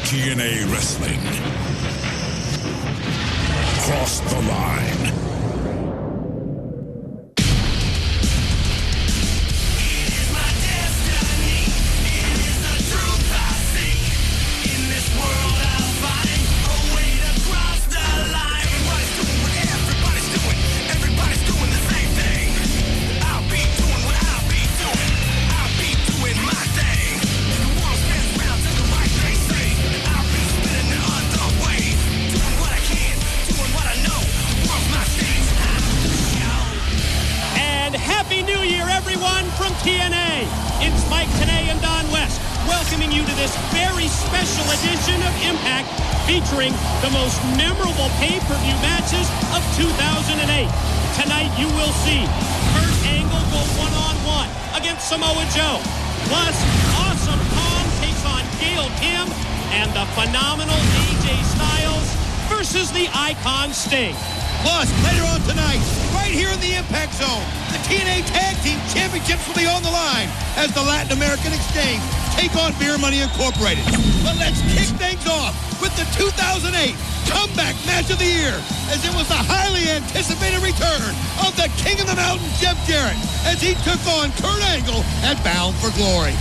TNA Wrestling. Cross the line. From TNA, it's Mike Tenay and Don West welcoming you to this very special edition of Impact, featuring the most memorable pay-per-view matches of 2008. Tonight you will see Kurt Angle go one-on-one against Samoa Joe, plus Awesome Kong takes on Gail Kim, and the phenomenal AJ Styles versus the Icon Sting. Plus, later on tonight, right here in the Impact Zone, the TNA Tag Team Championships will be on the line as the Latin American Exchange take on Beer Money Incorporated. But let's kick things off with the 2008 Comeback Match of the Year, as it was the highly anticipated return of the King of the Mountain, Jeff Jarrett, as he took on Kurt Angle at Bound for Glory.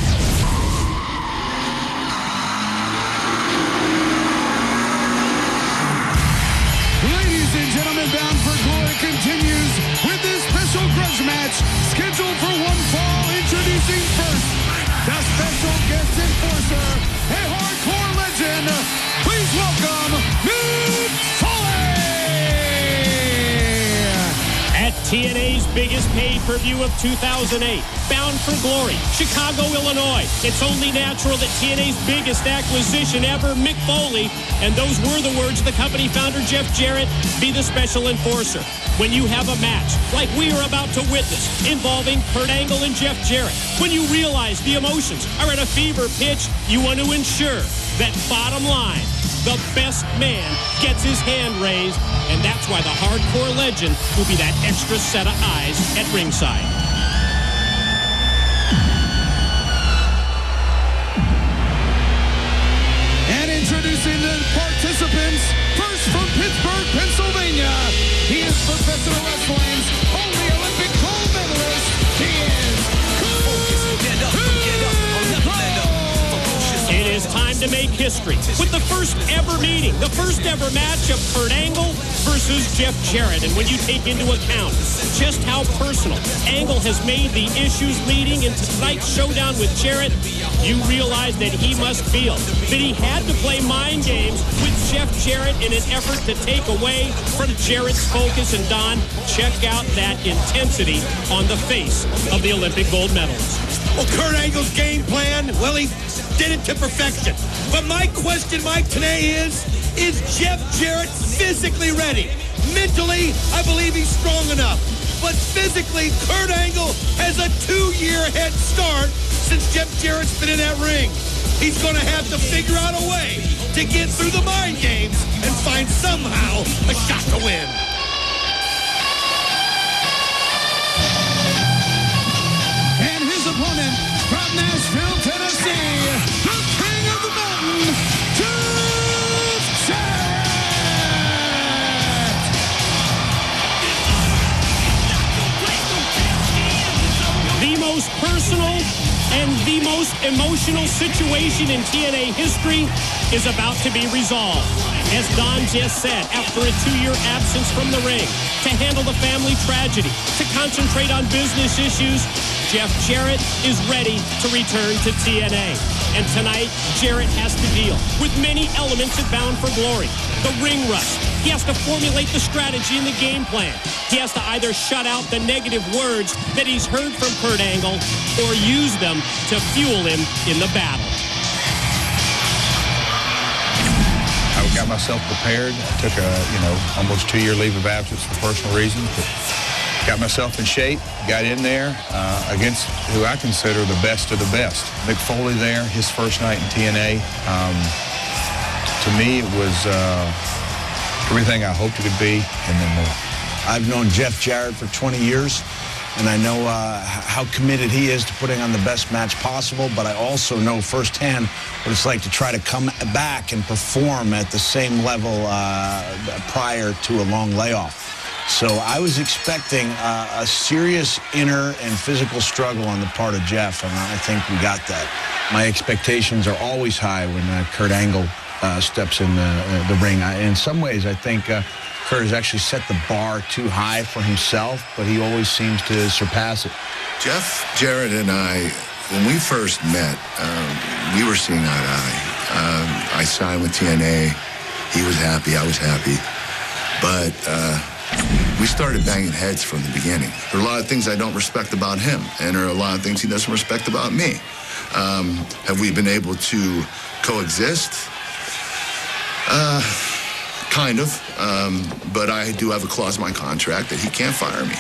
Ladies and gentlemen, Bound for Glory continues with this special grudge match scheduled for one fall. Introducing first, the special guest enforcer, a hardcore legend. Please welcome Mick Foley! At TNA's biggest pay-per-view of 2008, Bound for Glory, Chicago, Illinois. It's only natural that TNA's biggest acquisition ever, Mick Foley, and those were the words of the company founder Jeff Jarrett, be the special enforcer. When you have a match like we are about to witness involving Kurt Angle and Jeff Jarrett, when you realize the emotions are at a fever pitch, you want to ensure that bottom line, the best man gets his hand raised, and that's why the hardcore legend will be that extra set of eyes at ringside. And introducing the participants, first from Pittsburgh, Pennsylvania, he is professional wrestling's only Olympic gold medalist. He is It is time to make history with the first ever meeting, the first ever match of Kurt Angle versus Jeff Jarrett. And when you take into account just how personal Angle has made the issues leading into tonight's showdown with Jarrett, you realize that he must feel that he had to play mind games with Jeff Jarrett in an effort to take away from Jarrett's focus. And Don, check out that intensity on the face of the Olympic gold medalist. Well, Kurt Angle's game plan, well, he did it to perfection. But my question, Mike, today is Jeff Jarrett physically ready? Mentally, I believe he's strong enough. But physically, Kurt Angle has a 2-year head start since Jeff Jarrett's been in that ring. He's going to have to figure out a way to get through the mind games and find somehow a shot to win. and his opponent from Nashville, Tennessee, the King of the Mountain, Jeff Jarrett. The most personal and the most emotional situation in TNA history is about to be resolved. As Don just said, after a 2-year absence from the ring, to handle the family tragedy, to concentrate on business issues, Jeff Jarrett is ready to return to TNA. And tonight, Jarrett has to deal with many elements of Bound for Glory. The ring rust. He has to formulate the strategy and the game plan. He has to either shut out the negative words that he's heard from Kurt Angle or use them to fuel him in the battle. I got myself prepared. I took a, almost 2-year leave of absence for personal reasons, but got myself in shape, got in there against who I consider the best of the best. Mick Foley there, his first night in TNA. To me, it was everything I hoped it could be and then more. I've known Jeff Jarrett for 20 years. and I know how committed he is to putting on the best match possible, but I also know firsthand what it's like to try to come back and perform at the same level prior to a long layoff. So I was expecting a serious inner and physical struggle on the part of Jeff, and I think we got that. My expectations are always high when Kurt Angle steps in the ring. In some ways, I think Kurt has actually set the bar too high for himself, but he always seems to surpass it. Jeff Jarrett and I, when we first met, we were seeing eye to eye. I signed with TNA. He was happy. I was happy. But we started banging heads from the beginning. There are a lot of things I don't respect about him, and there are a lot of things he doesn't respect about me. Have we been able to coexist? Kind of. But I do have a clause in my contract that he can't fire me.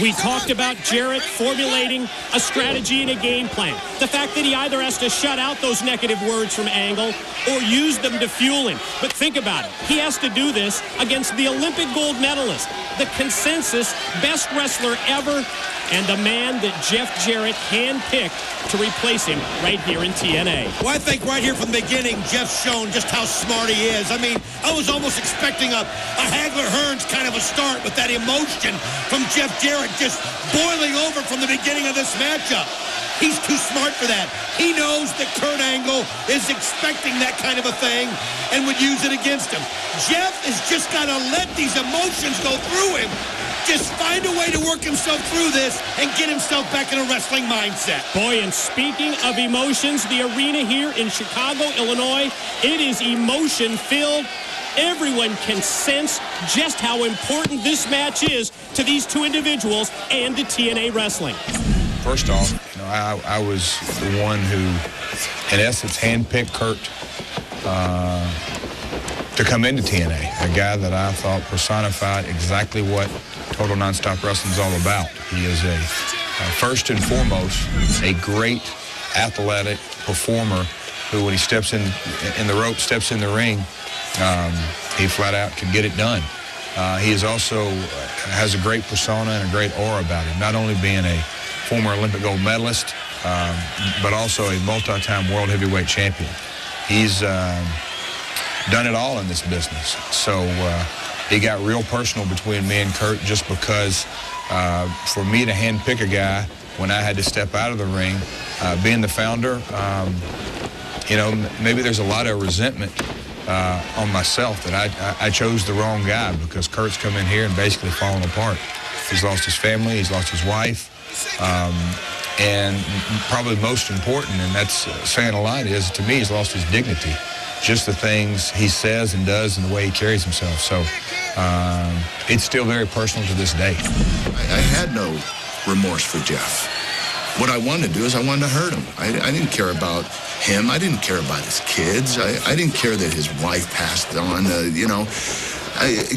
We talked about Jarrett formulating a strategy and a game plan. The fact that he either has to shut out those negative words from Angle or use them to fuel him. But think about it. He has to do this against the Olympic gold medalist, the consensus best wrestler ever, and the man that Jeff Jarrett handpicked to replace him right here in TNA. Well, I think right here from the beginning, Jeff's shown just how smart he is. I mean, I was almost expecting a Hagler-Hearns kind of a start with that emotion from Jeff Jarrett just boiling over from the beginning of this matchup. He's too smart for that. He knows that Kurt Angle is expecting that kind of a thing and would use it against him. Jeff has just got to let these emotions go through him. Just find a way to work himself through this and get himself back in a wrestling mindset. Boy, and speaking of emotions, the arena here in Chicago, Illinois, it is emotion-filled. Everyone can sense just how important this match is to these two individuals and to TNA Wrestling. First off, I was the one who, in essence, handpicked Kurt to come into TNA, a guy that I thought personified exactly what Total Nonstop Wrestling is all about. He is first and foremost, a great athletic performer who, when he steps in the rope, steps in the ring, he flat out can get it done. He is also has a great persona and a great aura about him, not only being a former Olympic gold medalist, but also a multi-time world heavyweight champion. He's done it all in this business. So it got real personal between me and Kurt just because for me to handpick a guy when I had to step out of the ring, being the founder, maybe there's a lot of resentment on myself that I chose the wrong guy because Kurt's come in here and basically fallen apart. He's lost his family, he's lost his wife, and probably most important, and that's saying a lot, is to me he's lost his dignity. Just the things he says and does and the way he carries himself. So it's still very personal to this day. I had no remorse for Jeff. What I wanted to do is I wanted to hurt him. I didn't care about him. I didn't care about his kids. I didn't care that his wife passed on.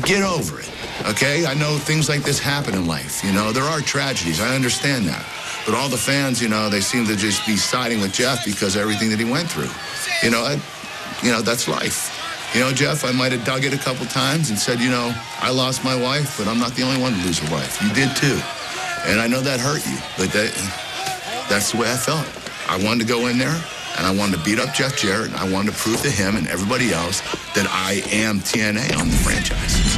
Get over it, okay? I know things like this happen in life. There are tragedies. I understand that. But all the fans, they seem to just be siding with Jeff because of everything that he went through. That's life. Jeff, I might have dug it a couple times and said, I lost my wife, but I'm not the only one to lose a wife. You did too. And I know that hurt you, but that's the way I felt. I wanted to go in there, and I wanted to beat up Jeff Jarrett, and I wanted to prove to him and everybody else that I am TNA on the franchise.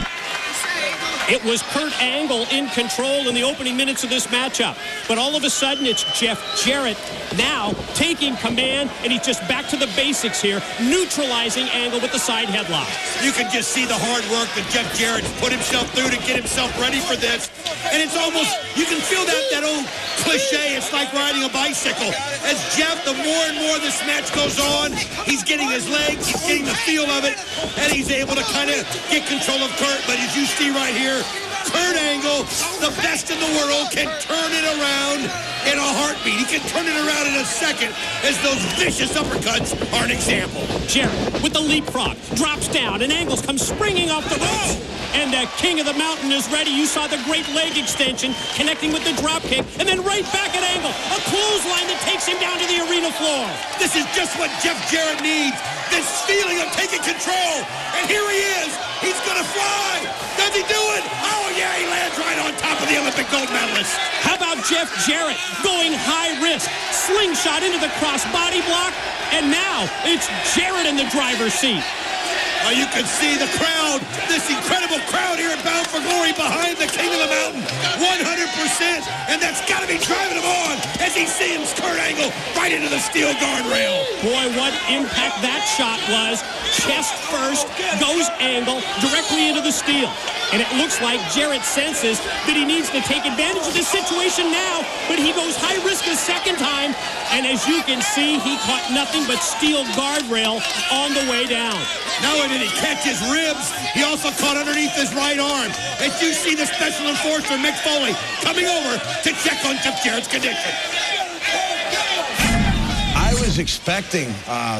It was Kurt Angle in control in the opening minutes of this matchup. But all of a sudden, it's Jeff Jarrett now taking command, and he's just back to the basics here, neutralizing Angle with the side headlock. You can just see the hard work that Jeff Jarrett's put himself through to get himself ready for this. And it's almost, you can feel that old cliche, it's like riding a bicycle. As Jeff, the more and more this match goes on, he's getting his legs, he's getting the feel of it, and he's able to kind of get control of Kurt. But as you see right here, Kurt Angle, the best in the world, can turn it around in a heartbeat. He can turn it around in a second, as those vicious uppercuts are an example. Jarrett with the leapfrog drops down, and Angles comes springing off the ropes. And the king of the mountain is ready. You saw the great leg extension connecting with the drop kick, and then right back at Angle. A clothesline that takes him down to the arena floor. This is just what Jeff Jarrett needs. This feeling of taking control. And here he is. He's going to fly. Does he do it? Oh, yeah, he lands right on top of the Olympic gold medalist. How about Jeff Jarrett going high risk? Slingshot into the crossbody block. And now it's Jarrett in the driver's seat. You can see the crowd, this incredible crowd here at Bound for Glory behind the King of the Mountain, 100%, and that's got to be driving him on as he sends Kurt Angle right into the steel guardrail. Boy, what impact that shot was. Chest first, goes Angle directly into the steel. And it looks like Jarrett senses that he needs to take advantage of this situation now, but he goes high risk a second time, and as you can see, he caught nothing but steel guardrail on the way down. Not only did he catch his ribs, he also caught underneath his right arm. As you see the special enforcer, Mick Foley, coming over to check on Jeff Jarrett's condition. I was expecting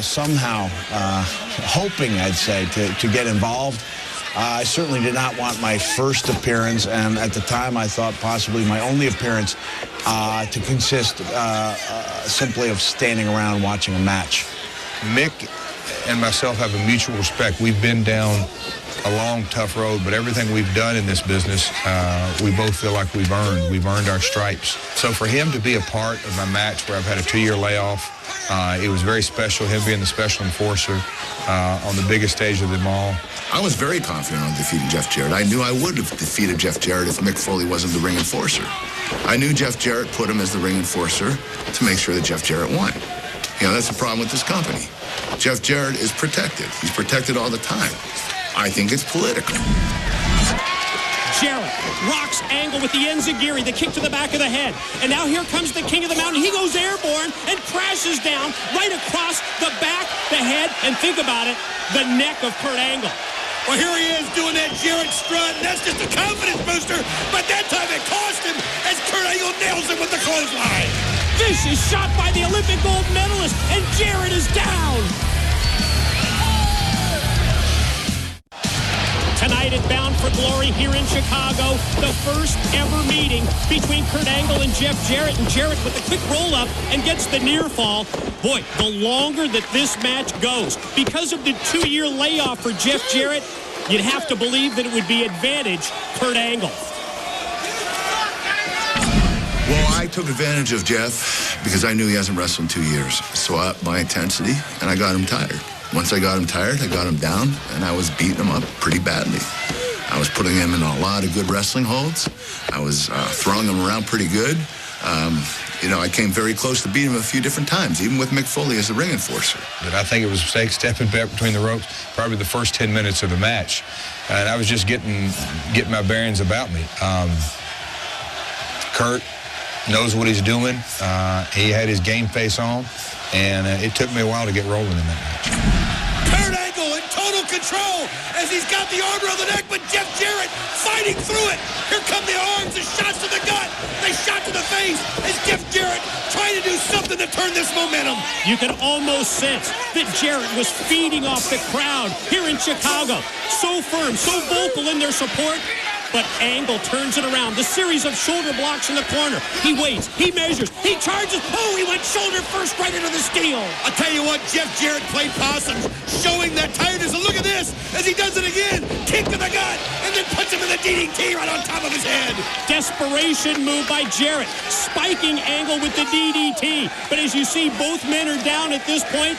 somehow, hoping, I'd say, to get involved. I certainly did not want my first appearance, and at the time I thought possibly my only appearance to consist simply of standing around watching a match. Mick and myself have a mutual respect. We've been down a long, tough road, but everything we've done in this business, we both feel like we've earned. We've earned our stripes. So for him to be a part of my match where I've had a 2-year layoff, it was very special, him being the special enforcer on the biggest stage of them all. I was very confident on defeating Jeff Jarrett. I knew I would have defeated Jeff Jarrett if Mick Foley wasn't the ring enforcer. I knew Jeff Jarrett put him as the ring enforcer to make sure that Jeff Jarrett won. You know, that's the problem with this company. Jeff Jarrett is protected. He's protected all the time. I think it's political. Jarrett rocks Angle with the enziguri, the kick to the back of the head. And now here comes the King of the Mountain. He goes airborne and crashes down right across the back, the head, and think about it, the neck of Kurt Angle. Well, here he is doing that Jarrett strut, and that's just a confidence booster, but that time it cost him as Kurt Angle nails him with the clothesline. Vicious shot by the Olympic gold medalist, and Jarrett is down. Tonight at Bound for Glory here in Chicago, the first ever meeting between Kurt Angle and Jeff Jarrett. And Jarrett with a quick roll-up and gets the near fall. Boy, the longer that this match goes, because of the 2-year layoff for Jeff Jarrett, you'd have to believe that it would be advantage Kurt Angle. Well, I took advantage of Jeff because I knew he hasn't wrestled in 2 years. So I upped my intensity, and I got him tired. Once I got him tired, I got him down, and I was beating him up pretty badly. I was putting him in a lot of good wrestling holds. I was throwing him around pretty good. You know, I came very close to beating him a few different times, even with Mick Foley as the ring enforcer. But I think it was a mistake stepping back between the ropes probably the first 10 minutes of the match. And I was just getting my bearings about me. Kurt knows what he's doing. He had his game face on, and it took me a while to get rolling in that match. Kurt Angle in total control as he's got the arm around the neck, but Jeff Jarrett fighting through it. Here come the arms, the shots to the gut, the shot to the face as Jeff Jarrett trying to do something to turn this momentum. You can almost sense that Jarrett was feeding off the crowd here in Chicago. So firm, so vocal in their support. But Angle turns it around. The series of shoulder blocks in the corner. He waits. He measures. He charges. Oh, he went shoulder first right into the steel. I'll tell you what, Jeff Jarrett played possum, showing that tiredness. And look at this as he does it again. Kick to the gut, and then puts him in the DDT right on top of his head. Desperation move by Jarrett, spiking Angle with the DDT. But as you see, both men are down at this point.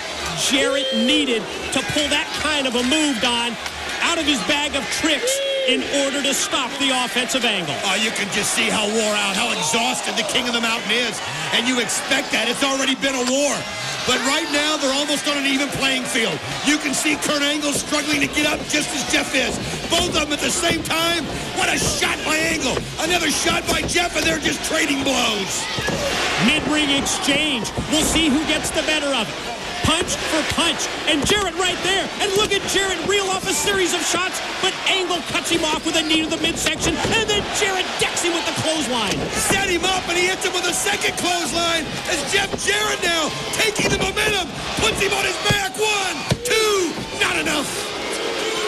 Jarrett needed to pull that kind of a move, Don, out of his bag of tricks in order to stop the offensive Angle. Oh, you can just see how wore out, how exhausted the King of the Mountain is. And you expect that. It's already been a war. But right now, they're almost on an even playing field. You can see Kurt Angle struggling to get up just as Jeff is. Both of them at the same time. What a shot by Angle. Another shot by Jeff, and they're just trading blows. Mid-ring exchange. We'll see who gets the better of it. Punch for punch, and Jarrett right there. And look at Jarrett reel off a series of shots, but Angle cuts him off with a knee to the midsection, and then Jarrett decks him with the clothesline. Set him up, and he hits him with a second clothesline as Jeff Jarrett now taking the momentum, puts him on his back. 1, 2, not enough.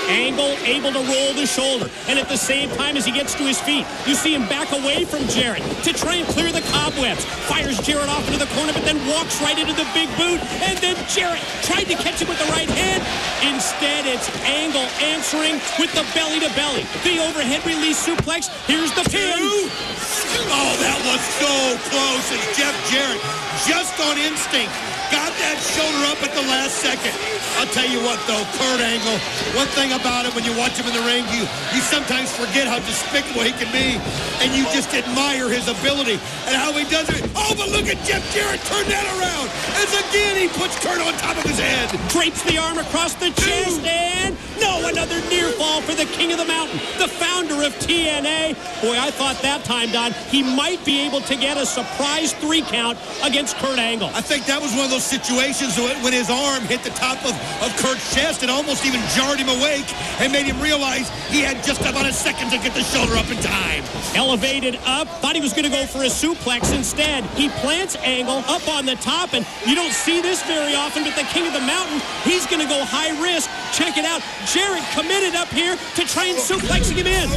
Angle able to roll the shoulder. And at the same time as he gets to his feet, you see him back away from Jarrett to try and clear the cobwebs. Fires Jarrett off into the corner, but then walks right into the big boot. And then Jarrett tried to catch him with the right hand. Instead, it's Angle answering with the belly-to-belly. The overhead release suplex. Here's the pin. Oh, that was so close as Jeff Jarrett, just on instinct, got that shoulder up at the last second. I'll tell you what, though, Kurt Angle, one thing about him when you watch him in the ring, you sometimes forget how despicable he can be, and you just admire his ability and how he does it. Oh, but look at Jeff Jarrett turn that around as again he puts Kurt on top of his head. Drapes the arm across the chest, and no, another near fall for the King of the Mountain, the founder of TNA. Boy, I thought that time, Don, he might be able to get a surprise 3 count against Kurt Angle. I think that was one of those situations when his arm hit the top of Kurt's chest and almost even jarred him awake and made him realize he had just about a second to get the shoulder up in time. Elevated up, thought he was going to go for a suplex. Instead, he plants Angle up on the top, and you don't see this very often, but the King of the Mountain, he's going to go high risk. Check it out. Jarrett committed up here to try and suplex him in.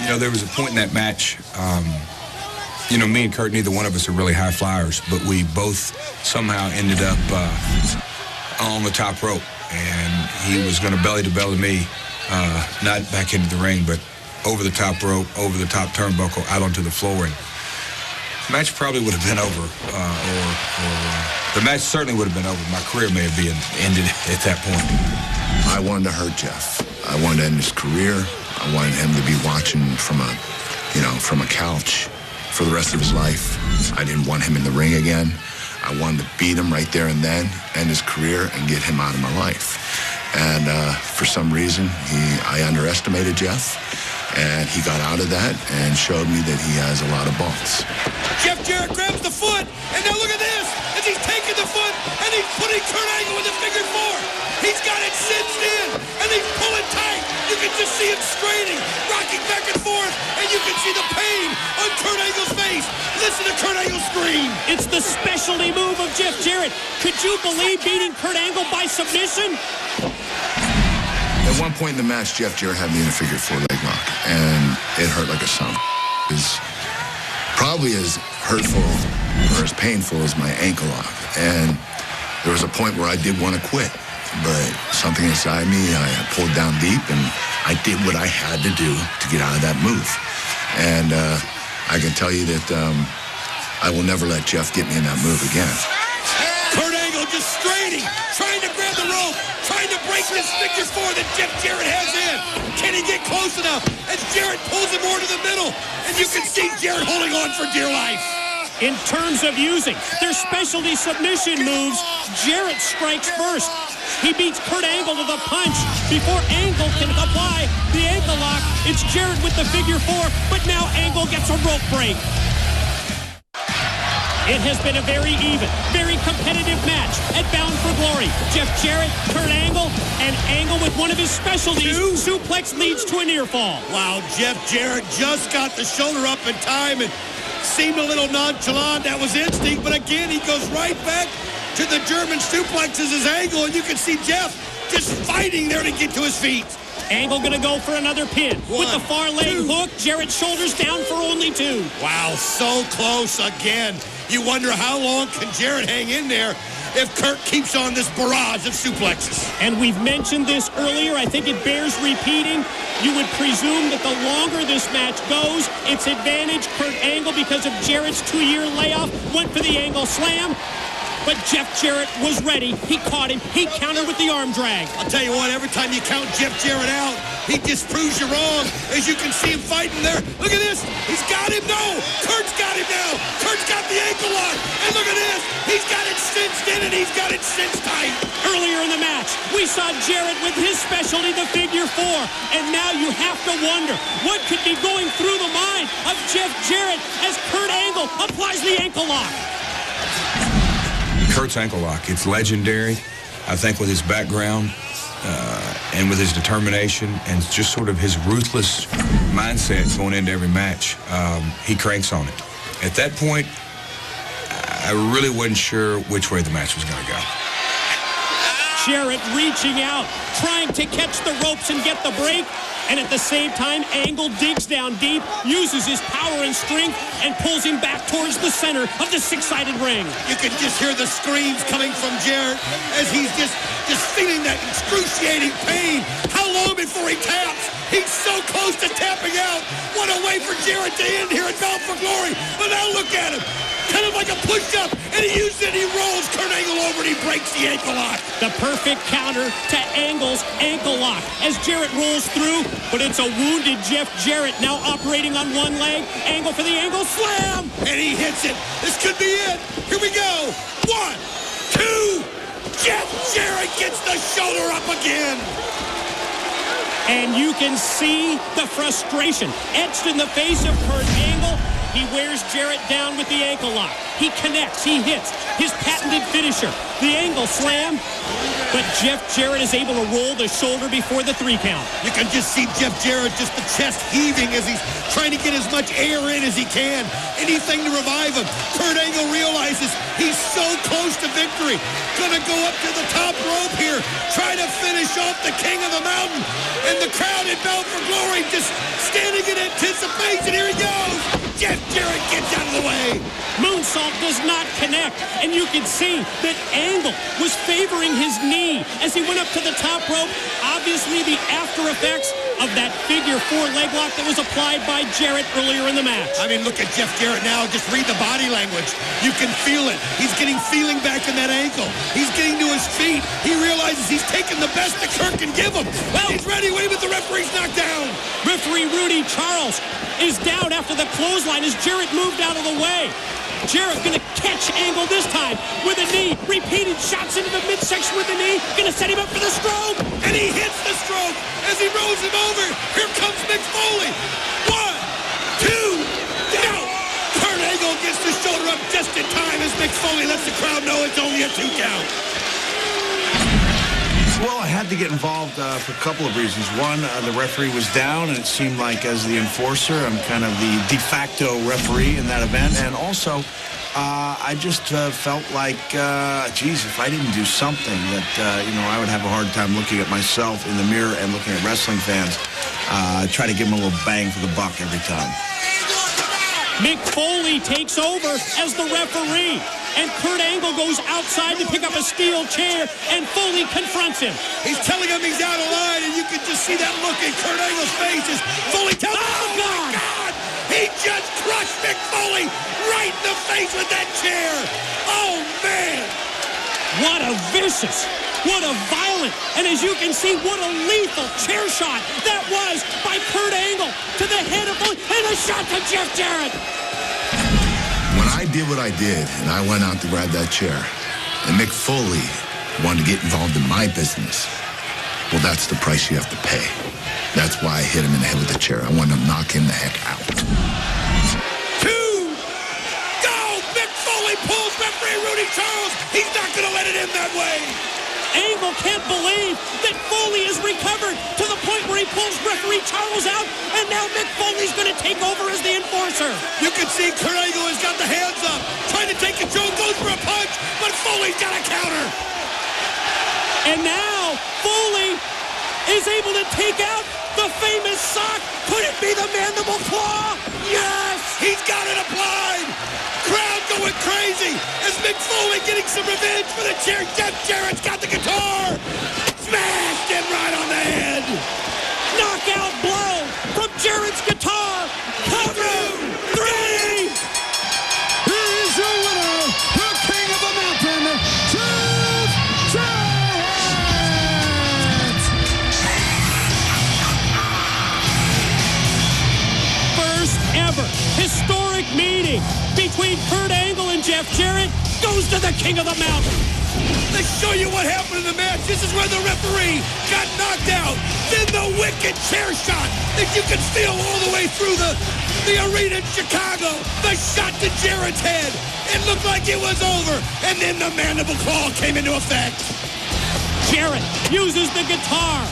You know, there was a point in that match, you know, me and Kurt, neither one of us are really high flyers, but we both somehow ended up on the top rope, and he was going to belly-to-belly me, not back into the ring, but over the top rope, over the top turnbuckle, out onto the floor, and the match probably would have been over, the match certainly would have been over. My career may have been ended at that point. I wanted to hurt Jeff. I wanted to end his career. I wanted him to be watching from a couch for the rest of his life. I didn't want him in the ring again. I wanted to beat him right there and then, end his career, and get him out of my life. And for some reason, I underestimated Jeff, and he got out of that and showed me that he has a lot of balls. Jeff Jarrett grabs the foot, and now look at this, as he's taking the foot, and he's putting Kurt Angle with the figure 4. He's got it cinched in, and he's pulling tight. You can just see him straining, rocking back and forth, and you can see the pain on Kurt Angle's face. Listen to Kurt Angle scream. It's the specialty move of Jeff Jarrett. Could you believe beating Kurt Angle by submission? At one point in the match, Jeff Jarrett had me in a figure 4 leg lock, and it hurt like a son. It was probably as hurtful or as painful as my ankle lock. And there was a point where I did want to quit, but something inside me, I pulled down deep, and I did what I had to do to get out of that move. And I can tell you that I will never let Jeff get me in that move again. Kurt Angle just straining, trying to grab the rope, trying to break this figure 4 that Jeff Jarrett has in. Can he get close enough as Jarrett pulls him more to the middle? And you can see Jarrett holding on for dear life. In terms of using their specialty submission moves, Jarrett strikes first. He beats Kurt Angle with a punch before Angle can apply the ankle lock. It's Jarrett with the figure 4, but now Angle gets a rope break. It has been a very even, very competitive match at Bound for Glory. Jeff Jarrett, Kurt Angle, and Angle with one of his specialties. Suplex leads to a near fall. Wow, Jeff Jarrett just got the shoulder up in time and seemed a little nonchalant. That was instinct, but again, he goes right back to the German suplexes as Angle, and you can see Jeff just fighting there to get to his feet. Angle going to go for another pin. With the far leg hook, Jarrett shoulders down for only 2. Wow, so close again. You wonder how long can Jarrett hang in there if Kurt keeps on this barrage of suplexes. And we've mentioned this earlier. I think it bears repeating. You would presume that the longer this match goes, it's advantage Kurt Angle because of Jarrett's 2-year layoff. Went for the Angle slam. But Jeff Jarrett was ready. He caught him. He countered with the arm drag. I'll tell you what, every time you count Jeff Jarrett out, he disproves you wrong. As you can see him fighting there. Look at this. He's got him. No. Kurt's got him now. Kurt's got the ankle lock. And look at this. He's got it cinched in, and he's got it cinched tight. Earlier in the match, we saw Jarrett with his specialty, the figure 4. And now you have to wonder what could be going through the mind of Jeff Jarrett as Kurt Angle applies the ankle lock. Kurt's ankle lock, it's legendary. I think with his background and with his determination and just sort of his ruthless mindset going into every match, he cranks on it. At that point, I really wasn't sure which way the match was going to go. Jarrett reaching out, trying to catch the ropes and get the break. And at the same time, Angle digs down deep, uses his power and strength, and pulls him back towards the center of the six-sided ring. You can just hear the screams coming from Jarrett as he's just feeling that excruciating pain. How long before he taps? He's so close to tapping out. What a way for Jarrett to end here at Bound for Glory. But now look at him. Kind of like a push-up, and he uses it, he rolls Kurt Angle over, and he breaks the ankle lock. The perfect counter to Angle's ankle lock as Jarrett rolls through, but it's a wounded Jeff Jarrett now operating on one leg. Angle for the angle slam. And he hits it. This could be it. Here we go. 1, 2. Jeff Jarrett gets the shoulder up again. And you can see the frustration etched in the face of Kurt Angle. He wears Jarrett down with the ankle lock. He connects, he hits his patented finisher, the angle slam. But Jeff Jarrett is able to roll the shoulder before the 3 count. You can just see Jeff Jarrett, just the chest heaving as he's trying to get as much air in as he can. Anything to revive him. Kurt Angle realizes he's so close to victory. Gonna go up to the top rope here, try to finish off the King of the Mountain. And the crowd in Bound for Glory just standing in anticipation. Here he goes. Jeff Jarrett gets out of the way. Moonsault does not connect, and you can see that Angle was favoring his knee as he went up to the top rope. Obviously, the after effects of that figure 4 leg lock that was applied by Jarrett earlier in the match. I mean, look at Jeff Jarrett now. Just read the body language. You can feel it. He's getting feeling back in that ankle. He's getting to his feet. He realizes he's taking the best that Kurt can give him. Well, he's ready. Wait, but the referee's knocked down. Referee Rudy Charles is down after the clothesline as Jarrett moved out of the way. Jarrett gonna catch Angle this time with a knee. Repeated shots into the midsection with the knee. Gonna set him up for the stroke. And he hits the stroke as he rolls him over. Here comes Mick Foley. 1, 2, no! Kurt Angle gets the shoulder up just in time as Mick Foley lets the crowd know it's only a 2 count. Well, I had to get involved for a couple of reasons. One, the referee was down, and it seemed like as the enforcer, I'm kind of the de facto referee in that event. And also, I just felt like, geez, if I didn't do something that, I would have a hard time looking at myself in the mirror and looking at wrestling fans. Try to give them a little bang for the buck every time. Mick Foley takes over as the referee. And Kurt Angle goes outside to pick up a steel chair, and Foley confronts him. He's telling him he's out of line, and you can just see that look in Kurt Angle's face as Foley tells him, oh, my God! He just crushed Mick Foley right in the face with that chair. Oh, man! What a vicious, what a violent, and as you can see, what a lethal chair shot that was by Kurt Angle to the head of Foley, and a shot to Jeff Jarrett. When I did what I did, and I went out to grab that chair, and Mick Foley wanted to get involved in my business, well, that's the price you have to pay. That's why I hit him in the head with the chair. I wanted to knock him the heck out. 2, go! Mick Foley pulls referee Rudy Charles. He's not going to let it end that way. Angle can't believe that Foley is recovered to the point where he pulls referee Charles out, and now Mick Foley's going to take over as the enforcer. You can see Kurt Angle has got the hands up, trying to take control, goes for a punch, but Foley's got a counter. And now Foley is able to take out the famous sock. Could it be the mandible claw? Yes! He's got it applied. Crowd going crazy as Mick Foley getting some revenge for the chair. Jeff Jarrett's got the guitar. Smashed him right on the head. Knockout blow from Jarrett's guitar. Cover 3. Here's your winner, the King of the Mountain, Jeff Jarrett. First ever historic meeting between Kurt Angle and Jeff Jarrett goes to the King of the Mountain. Let's show you what happened in the match. This is where the referee got knocked out. Then the wicked chair shot that you can feel all the way through the arena in Chicago. The shot to Jarrett's head. It looked like it was over. And then the mandible claw came into effect. Jarrett uses the guitar,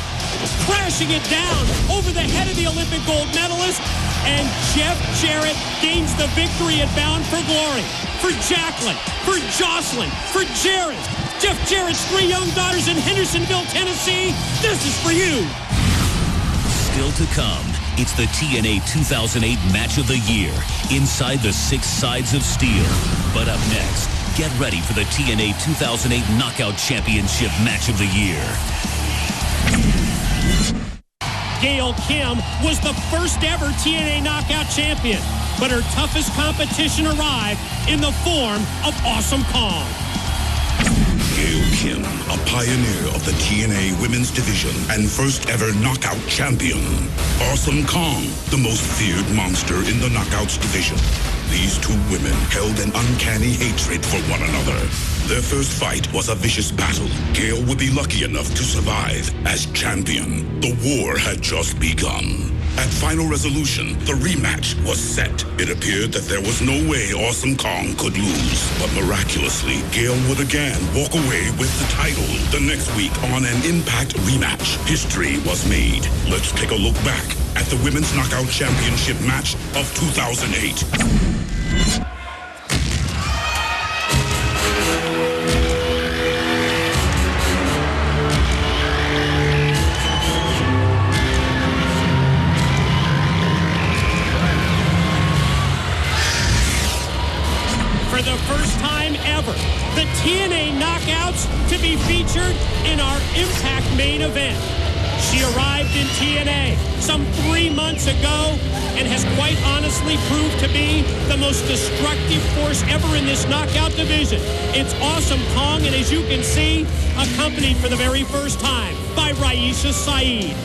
crashing it down over the head of the Olympic gold medalist. And Jeff Jarrett gains the victory at Bound for Glory. For Jacqueline, for Jocelyn, for Jarrett, Jeff Jarrett's 3 young daughters in Hendersonville, Tennessee, this is for you. Still to come, it's the TNA 2008 Match of the Year, inside the 6 sides of steel. But up next, get ready for the TNA 2008 Knockout Championship Match of the Year. Gail Kim was the first ever TNA Knockout Champion, but her toughest competition arrived in the form of Awesome Kong. Gail Kim, a pioneer of the TNA Women's Division and first ever knockout champion. Awesome Kong, the most feared monster in the Knockouts division. These two women held an uncanny hatred for one another. Their first fight was a vicious battle. Gail would be lucky enough to survive as champion. The war had just begun. At Final Resolution, the rematch was set. It appeared that there was no way Awesome Kong could lose. But miraculously, Gail would again walk away with the title. The next week, on an iMPACT rematch, history was made. Let's take a look back at the Women's Knockout Championship match of 2008. For the first time ever, the TNA Knockouts to be featured in our iMPACT main event. She arrived in TNA some 3 months ago and has quite honestly proved to be the most destructive force ever in this knockout division. It's Awesome Kong, and as you can see, accompanied for the very first time by Raisha Saeed.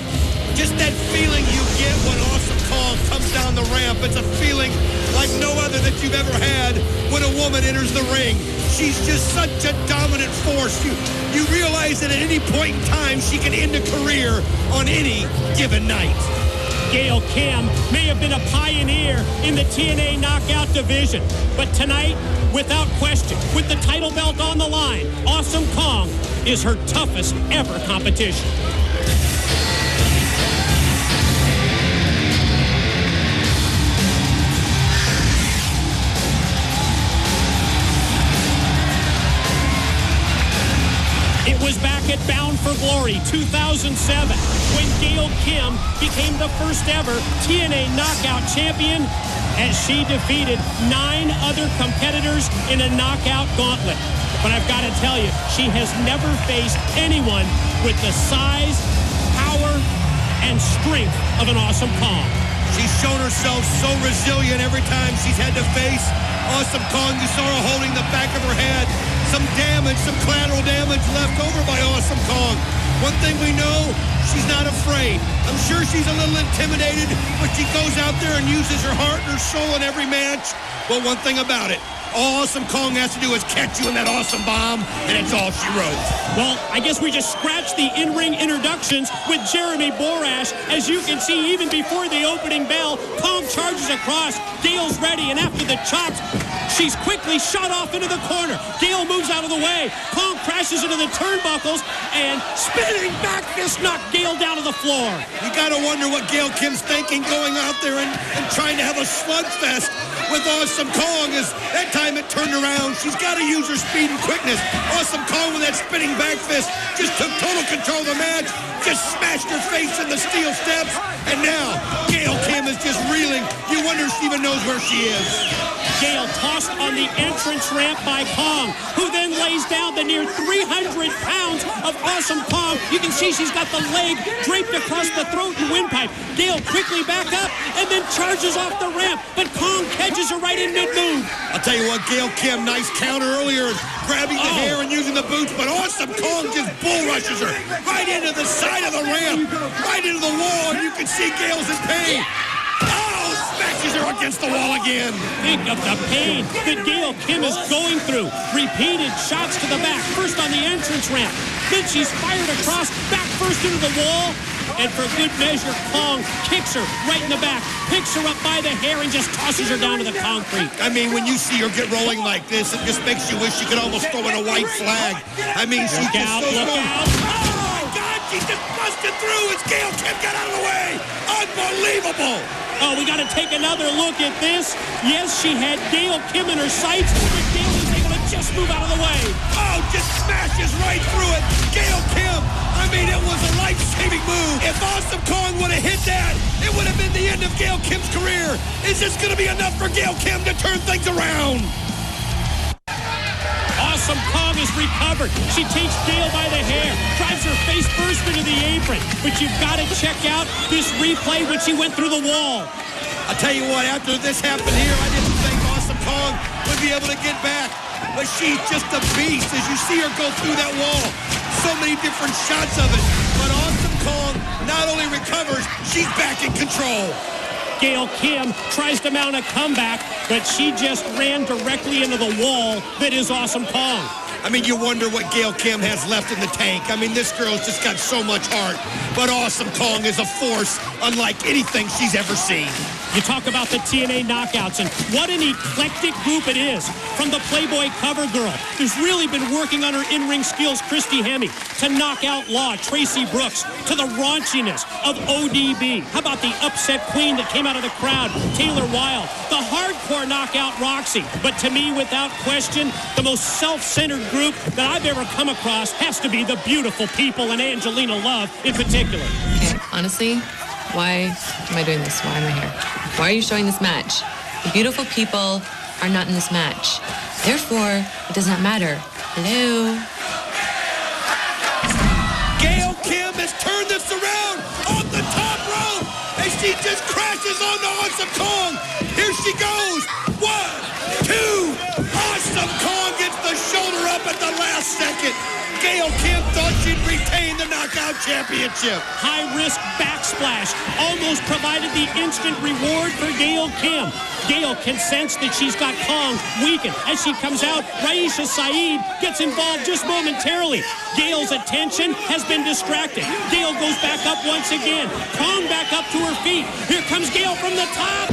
Just that feeling you get when Awesome Kong comes down the ramp. It's a feeling like no other that you've ever had when a woman enters the ring. She's just such a dominant force. You realize that at any point in time, she can end a career on any given night. Gail Kim may have been a pioneer in the TNA Knockout division, but tonight, without question, with the title belt on the line, Awesome Kong is her toughest ever competition. It was back at Bound for Glory 2007 when Gail Kim became the first ever TNA Knockout Champion as she defeated 9 other competitors in a knockout gauntlet. But I've got to tell you, she has never faced anyone with the size, power, and strength of an Awesome Kong. She's shown herself so resilient every time she's had to face Awesome Kong. You saw her holding the back of her head. Some damage, some collateral damage left over by Awesome Kong. One thing we know, she's not afraid. I'm sure she's a little intimidated, but she goes out there and uses her heart and her soul in every match. But one thing about it, all Awesome Kong has to do is catch you in that awesome bomb, and it's all she wrote. Well, I guess we just scratched the in-ring introductions with Jeremy Borash. As you can see, even before the opening bell, Kong charges across. Gail's ready, and after the chops, she's quickly shot off into the corner. Gail moves out of the way. Kong crashes into the turnbuckles, and spinning back fist knocked Gail down to the floor. You gotta wonder what Gail Kim's thinking going out there and trying to have a slugfest with Awesome Kong. Is that time it turned around. She's got to use her speed and quickness. Awesome Kong with that spinning back fist just took total control of the match, just smashed her face in the steel steps, and now Gail Kim is just reeling. You wonder if she even knows where she is. Gail tossed on the entrance ramp by Kong, who then lays down the near 300 pounds of Awesome Kong. You can see she's got the leg draped across the throat and windpipe. Gail quickly back up and then charges off the ramp, but Kong catches her right in mid-move. I'll tell you what, Gail Kim, nice counter earlier, grabbing the hair and using the boots, but Awesome Kong just bull rushes her right into the side of the ramp, right into the wall, and you can see Gail's in pain. Oh, smashes her against the wall again. Think of the pain that Gail Kim is going through. Repeated shots to the back, first on the entrance ramp. Then she's fired across, back first into the wall. And for good measure, Kong kicks her right in the back, picks her up by the hair, and just tosses her down to the concrete. I mean, when you see her get rolling like this, it just makes you wish you could almost throw in a white flag. I mean, she's just so strong. Oh, my God, she just busted through as Gail Kim got out of the way. Unbelievable. Oh, we got to take another look at this. Yes, she had Gail Kim in her sights, but Gail was able to just move out of the way. Oh, just smashed smashes right through it. Gail Kim, I mean, it was a life-saving move. If Awesome Kong would have hit that, it would have been the end of Gail Kim's career. Is this going to be enough for Gail Kim to turn things around? Awesome Kong is recovered. She takes Gail by the hair, drives her face first into the apron. But you've got to check out this replay when she went through the wall. I'll tell you what, after this happened here, I didn't think Awesome Kong would be able to get back. But she's just a beast as you see her go through that wall. So many different shots of it. But Awesome Kong not only recovers, she's back in control. Gail Kim tries to mount a comeback, but she just ran directly into the wall that is Awesome Kong. I mean, you wonder what Gail Kim has left in the tank. I mean, this girl's just got so much heart. But Awesome Kong is a force unlike anything she's ever seen. You talk about the TNA knockouts, and what an eclectic group it is. From the Playboy cover girl, who's really been working on her in-ring skills, Christy Hemme, to Knockout Law, Tracy Brooks, to the raunchiness of ODB. How about the upset queen that came out of the crowd, Taylor Wilde, the hardcore knockout Roxy. But to me, without question, the most self-centered group that I've ever come across has to be the beautiful people, and Angelina Love in particular. Okay, honestly, why am I doing this? Why am I here? Why are you showing this match? The beautiful people are not in this match. Therefore, it does not matter. Hello? Gail Kim has turned this around off the top rope, and she just crashes onto Awesome Kong. Here she goes. 1, 2. Awesome Kong gets the shoulder up at the last second. Gail Kim thought she'd retain the Knockout Championship. High-risk backsplash almost provided the instant reward for Gail Kim. Gail can sense that she's got Kong weakened. As she comes out, Raisha Saeed gets involved just momentarily. Gail's attention has been distracted. Gail goes back up once again. Kong back up to her feet. Here comes Gail from the top.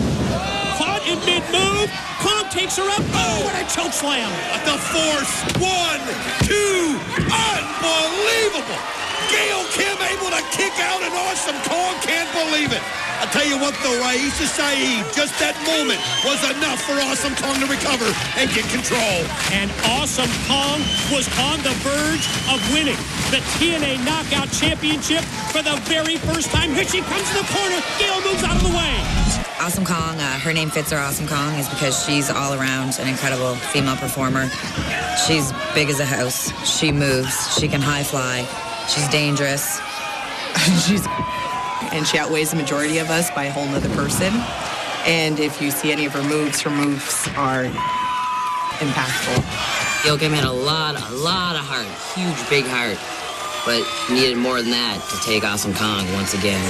Caught in mid-move. Kong takes her up. Oh, what a choke slam. The force. 1, 2. Unbelievable. Gail Kim able to kick out, and Awesome Kong can't believe it. I'll tell you what, though, Raisha Saeed, just that moment was enough for Awesome Kong to recover and get control. And Awesome Kong was on the verge of winning the TNA Knockout Championship for the very first time. Here she comes to the corner. Gail moves out of the way. Awesome Kong, her name fits her Awesome Kong is because she's all around an incredible female performer. She's big as a house. She moves. She can high fly. She's dangerous. And she outweighs the majority of us by a whole nother person. And if you see any of her moves are impactful. Gail Kim had a lot of heart, huge, big heart, but needed more than that to take Awesome Kong once again.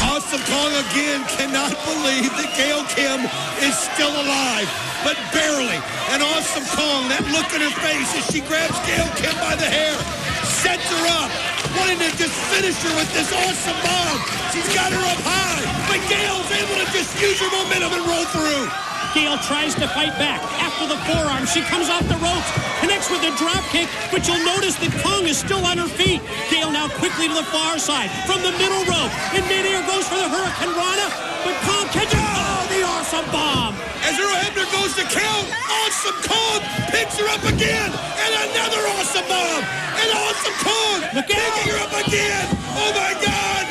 Awesome Kong again cannot believe that Gail Kim is still alive, but barely. And Awesome Kong, that look in her face as she grabs Gail Kim by the hair, sets her up, wanting to just finish her with this awesome bomb. She's got her up high, but Gail's able to just use her momentum and roll through. Gail tries to fight back. After the forearm, she comes off the ropes, connects with a drop kick, but you'll notice that Kong is still on her feet. Gail now quickly to the far side, from the middle rope. In midair goes for the Hurricane Rana, but Kong catches, the awesome bomb. As Earl Hebner goes to count, Awesome Kong picks her up again, and another awesome bomb. And Awesome Kong picking her up again. Oh my God!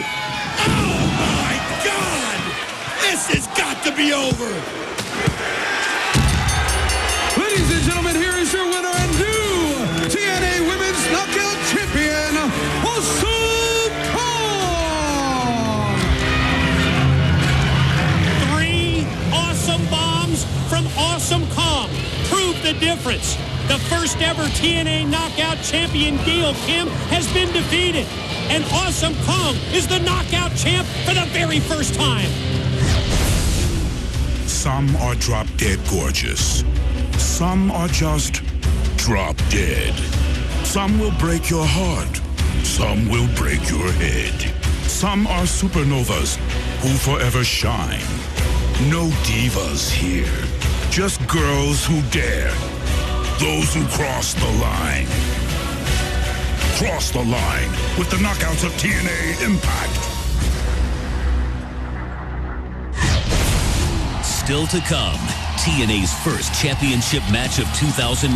Oh my God! This has got to be over. Ladies and gentlemen, here is your winner and new TNA Women's Knockout Champion, Awesome Kong! 3 awesome bombs from Awesome Kong prove the difference. The first ever TNA Knockout Champion, Gail Kim, has been defeated. And Awesome Kong is the Knockout Champ for the very first time. Some are drop-dead gorgeous. Some are just drop dead. Some will break your heart. Some will break your head. Some are supernovas who forever shine. No divas here. Just girls who dare. Those who cross the line. Cross the line with the knockouts of TNA iMPACT. Still to come, TNA's first championship match of 2009.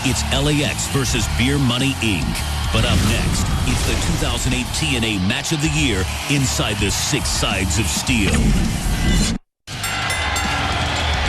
It's LAX versus Beer Money Inc. But up next, it's the 2008 TNA Match of the Year inside the 6 Sides of Steel.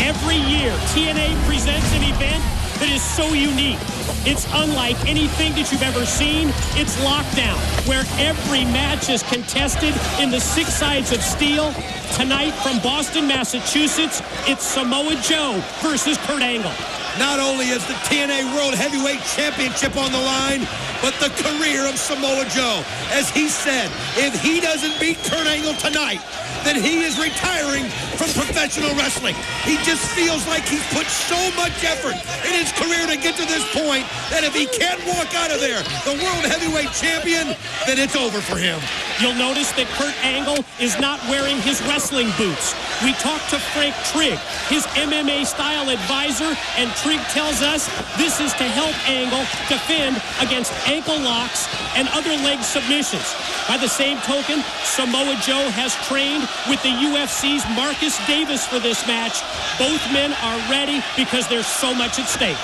Every year, TNA presents an event that is so unique. It's unlike anything that you've ever seen. It's Lockdown, where every match is contested in the 6 Sides of Steel. Tonight from Boston, Massachusetts, it's Samoa Joe versus Kurt Angle. Not only is the TNA World Heavyweight Championship on the line, but the career of Samoa Joe. As he said, if he doesn't beat Kurt Angle tonight, then he is retiring from professional wrestling. He just feels like he's put so much effort in his career to get to this point that if he can't walk out of there the World Heavyweight Champion, then it's over for him. You'll notice that Kurt Angle is not wearing his wrestling boots. We talked to Frank Trigg, his MMA-style advisor, and Trigg tells us this is to help Angle defend against ankle locks and other leg submissions. By the same token, Samoa Joe has trained with the UFC's Marcus Davis for this match. Both men are ready because there's so much at stake.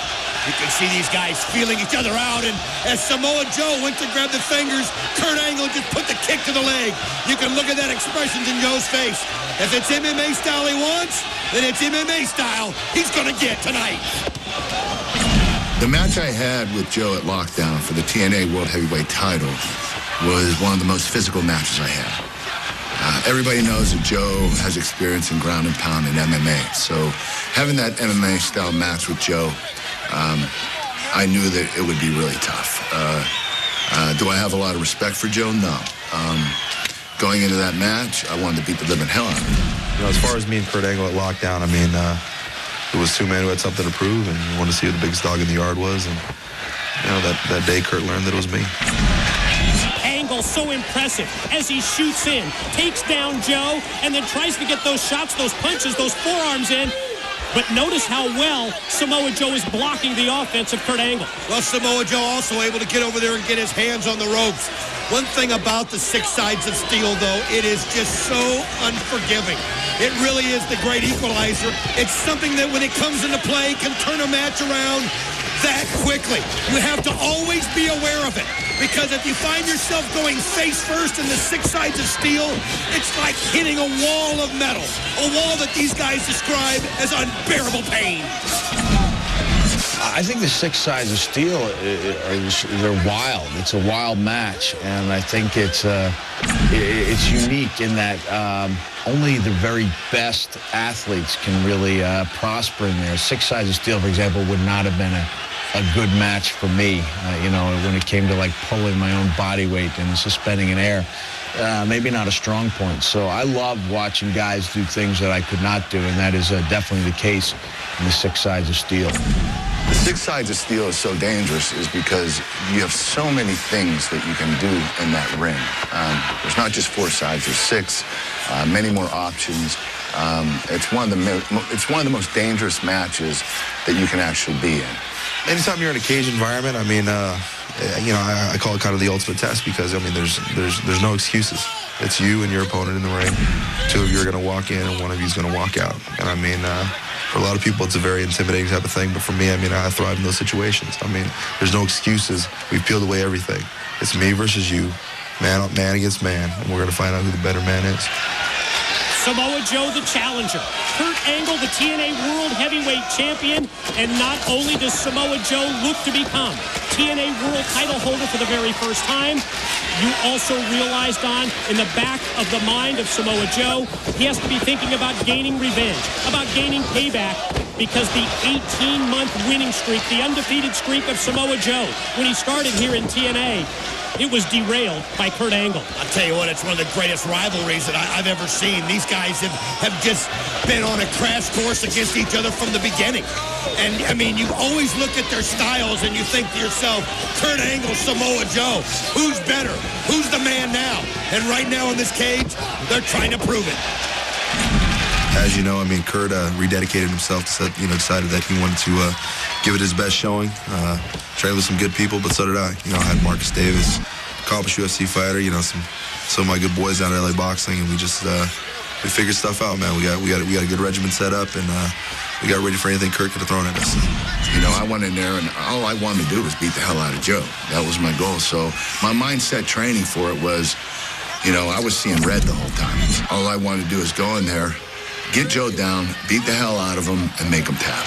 You can see these guys feeling each other out, and as Samoa Joe went to grab the fingers, Kurt Angle just put the kick to the leg. You can look at that expression in Joe's face. If it's MMA style he wants, then it's MMA style he's going to get tonight. The match I had with Joe at Lockdown for the TNA World Heavyweight title was one of the most physical matches I had. Everybody knows that Joe has experience in ground and pound in MMA, so having that MMA-style match with Joe, I knew that it would be really tough. Do I have a lot of respect for Joe? No. Going into that match, I wanted to beat the living hell out of him. You know, as far as me and Kurt Angle at Lockdown, I mean, it was 2 men who had something to prove, and we wanted to see who the biggest dog in the yard was. And you know, that day, Kurt learned that it was me. Angle so impressive as he shoots in, takes down Joe, and then tries to get those shots, those punches, those forearms in. But notice how well Samoa Joe is blocking the offense of Kurt Angle. Well, Samoa Joe also able to get over there and get his hands on the ropes. One thing about the 6 Sides of Steel, though, it is just so unforgiving. It really is the great equalizer. It's something that when it comes into play can turn a match around that quickly. You have to always be aware of it, because if you find yourself going face first in the 6 Sides of Steel, it's like hitting a wall of metal, a wall that these guys describe as unbearable pain. I think the 6 Sides of Steel, they're wild. It's a wild match, and I think it's unique in that only the very best athletes can really prosper in there. 6 Sides of Steel, for example, would not have been a good match for me, you know, when it came to like pulling my own body weight and suspending in air. Maybe not a strong point. So I love watching guys do things that I could not do, and that is definitely the case in the 6 Sides of Steel. The 6 Sides of Steel is so dangerous is because you have so many things that you can do in that ring. There's not just 4 sides, there's 6, many more options. It's one of the most dangerous matches that you can actually be in. Anytime you're in a cage environment, I mean, you know, I call it kind of the ultimate test, because I mean, there's no excuses. It's you and your opponent in the ring. 2 of you are going to walk in, and 1 of you is going to walk out. And I mean, for a lot of people, it's a very intimidating type of thing. But for me, I mean, I thrive in those situations. I mean, there's no excuses. We've peeled away everything. It's me versus you, man against man, and we're going to find out who the better man is. Samoa Joe, the challenger. Kurt Angle, the TNA World Heavyweight Champion. And not only does Samoa Joe look to become TNA World title holder for the very first time, you also realize, Don, in the back of the mind of Samoa Joe, he has to be thinking about gaining revenge, about gaining payback, because the 18-month winning streak, the undefeated streak of Samoa Joe, when he started here in TNA, it was derailed by Kurt Angle. I'll tell you what, it's one of the greatest rivalries that I've ever seen. These guys have just been on a crash course against each other from the beginning. And, I mean, you always look at their styles and you think to yourself, Kurt Angle, Samoa Joe, who's better? Who's the man now? And right now in this cage, they're trying to prove it. As you know, I mean, Kurt rededicated himself to, you know, decided that he wanted to give it his best showing. Trained with some good people, but so did I. You know, I had Marcus Davis, accomplished UFC fighter. You know, some of my good boys down at LA Boxing, and we just we figured stuff out, man. We got a good regimen set up, and we got ready for anything Kurt could have thrown at us. You know, I went in there, and all I wanted to do was beat the hell out of Joe. That was my goal. So my mindset training for it was, you know, I was seeing red the whole time. All I wanted to do is go in there, get Joe down, beat the hell out of him, and make him tap.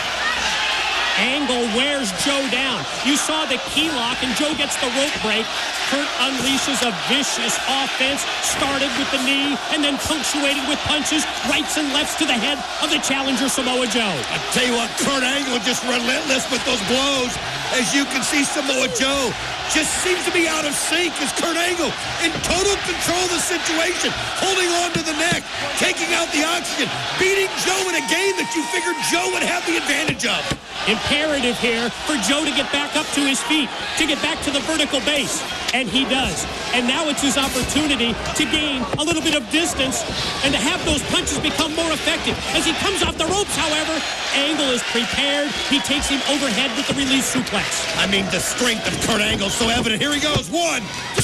Angle wears Joe down. You saw the key lock, and Joe gets the rope break. Kurt unleashes a vicious offense, started with the knee, and then punctuated with punches, rights and lefts to the head of the challenger, Samoa Joe. I tell you what, Kurt Angle just relentless with those blows. As you can see, Samoa Joe just seems to be out of sync as Kurt Angle in total control of the situation, holding on to the neck, taking out the oxygen, beating Joe in a game that you figured Joe would have the advantage of. Imperative here for Joe to get back up to his feet, to get back to the vertical base. And he does. And now it's his opportunity to gain a little bit of distance and to have those punches become more effective. As he comes off the ropes, however, Angle is prepared. He takes him overhead with the release suplex. I mean, the strength of Kurt Angle is so evident. Here he goes. 1,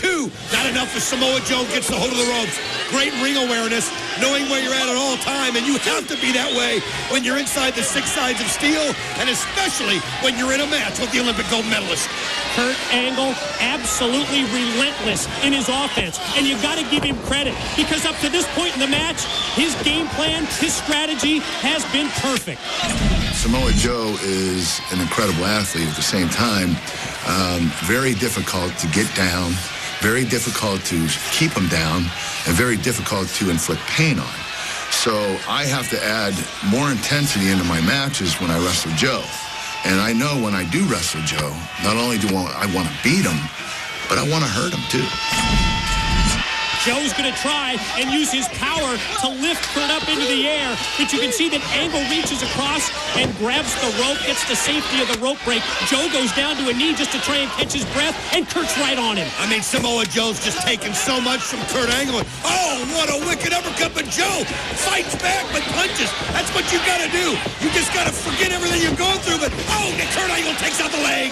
2. Not enough as Samoa Joe gets the hold of the ropes. Great ring awareness, knowing where you're at all time. And you have to be that way when you're inside the 6 sides of steel, and especially when you're in a match with the Olympic gold medalist. Kurt Angle absolutely relentless in his offense, and you got to give him credit because up to this point in the match, his game plan, his strategy has been perfect. Samoa Joe is an incredible athlete at the same time. Very difficult to get down, very difficult to keep him down, and very difficult to inflict pain on. So I have to add more intensity into my matches when I wrestle Joe. And I know when I do wrestle Joe, not only do I want to beat him, but I want to hurt him too. Joe's going to try and use his power to lift Kurt up into the air, but you can see that Angle reaches across and grabs the rope, gets the safety of the rope break. Joe goes down to a knee just to try and catch his breath, and Kurt's right on him. I mean, Samoa Joe's just taking so much from Kurt Angle. Oh, what a wicked uppercut, but Joe fights back with punches. That's what you got to do. You just got to forget everything you're going through, but oh, Kurt Angle takes out the leg.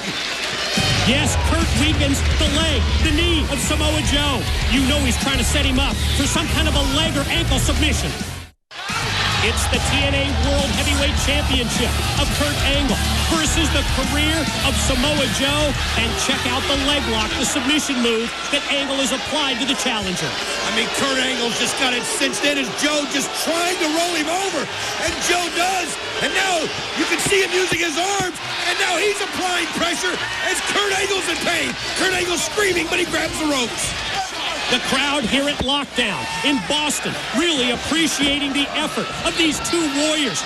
Yes, Kurt weakens the leg, the knee of Samoa Joe. You know he's trying to set him up for some kind of a leg or ankle submission. It's the TNA World Heavyweight Championship of Kurt Angle versus the career of Samoa Joe. And check out the leg lock, the submission move that Angle has applied to the challenger. I mean, Kurt Angle's just got it cinched in as Joe just trying to roll him over. And Joe does. And now you can see him using his arms. And now he's applying pressure as Kurt Angle's in pain. Kurt Angle's screaming, but he grabs the ropes. The crowd here at Lockdown in Boston really appreciating the effort of these two warriors.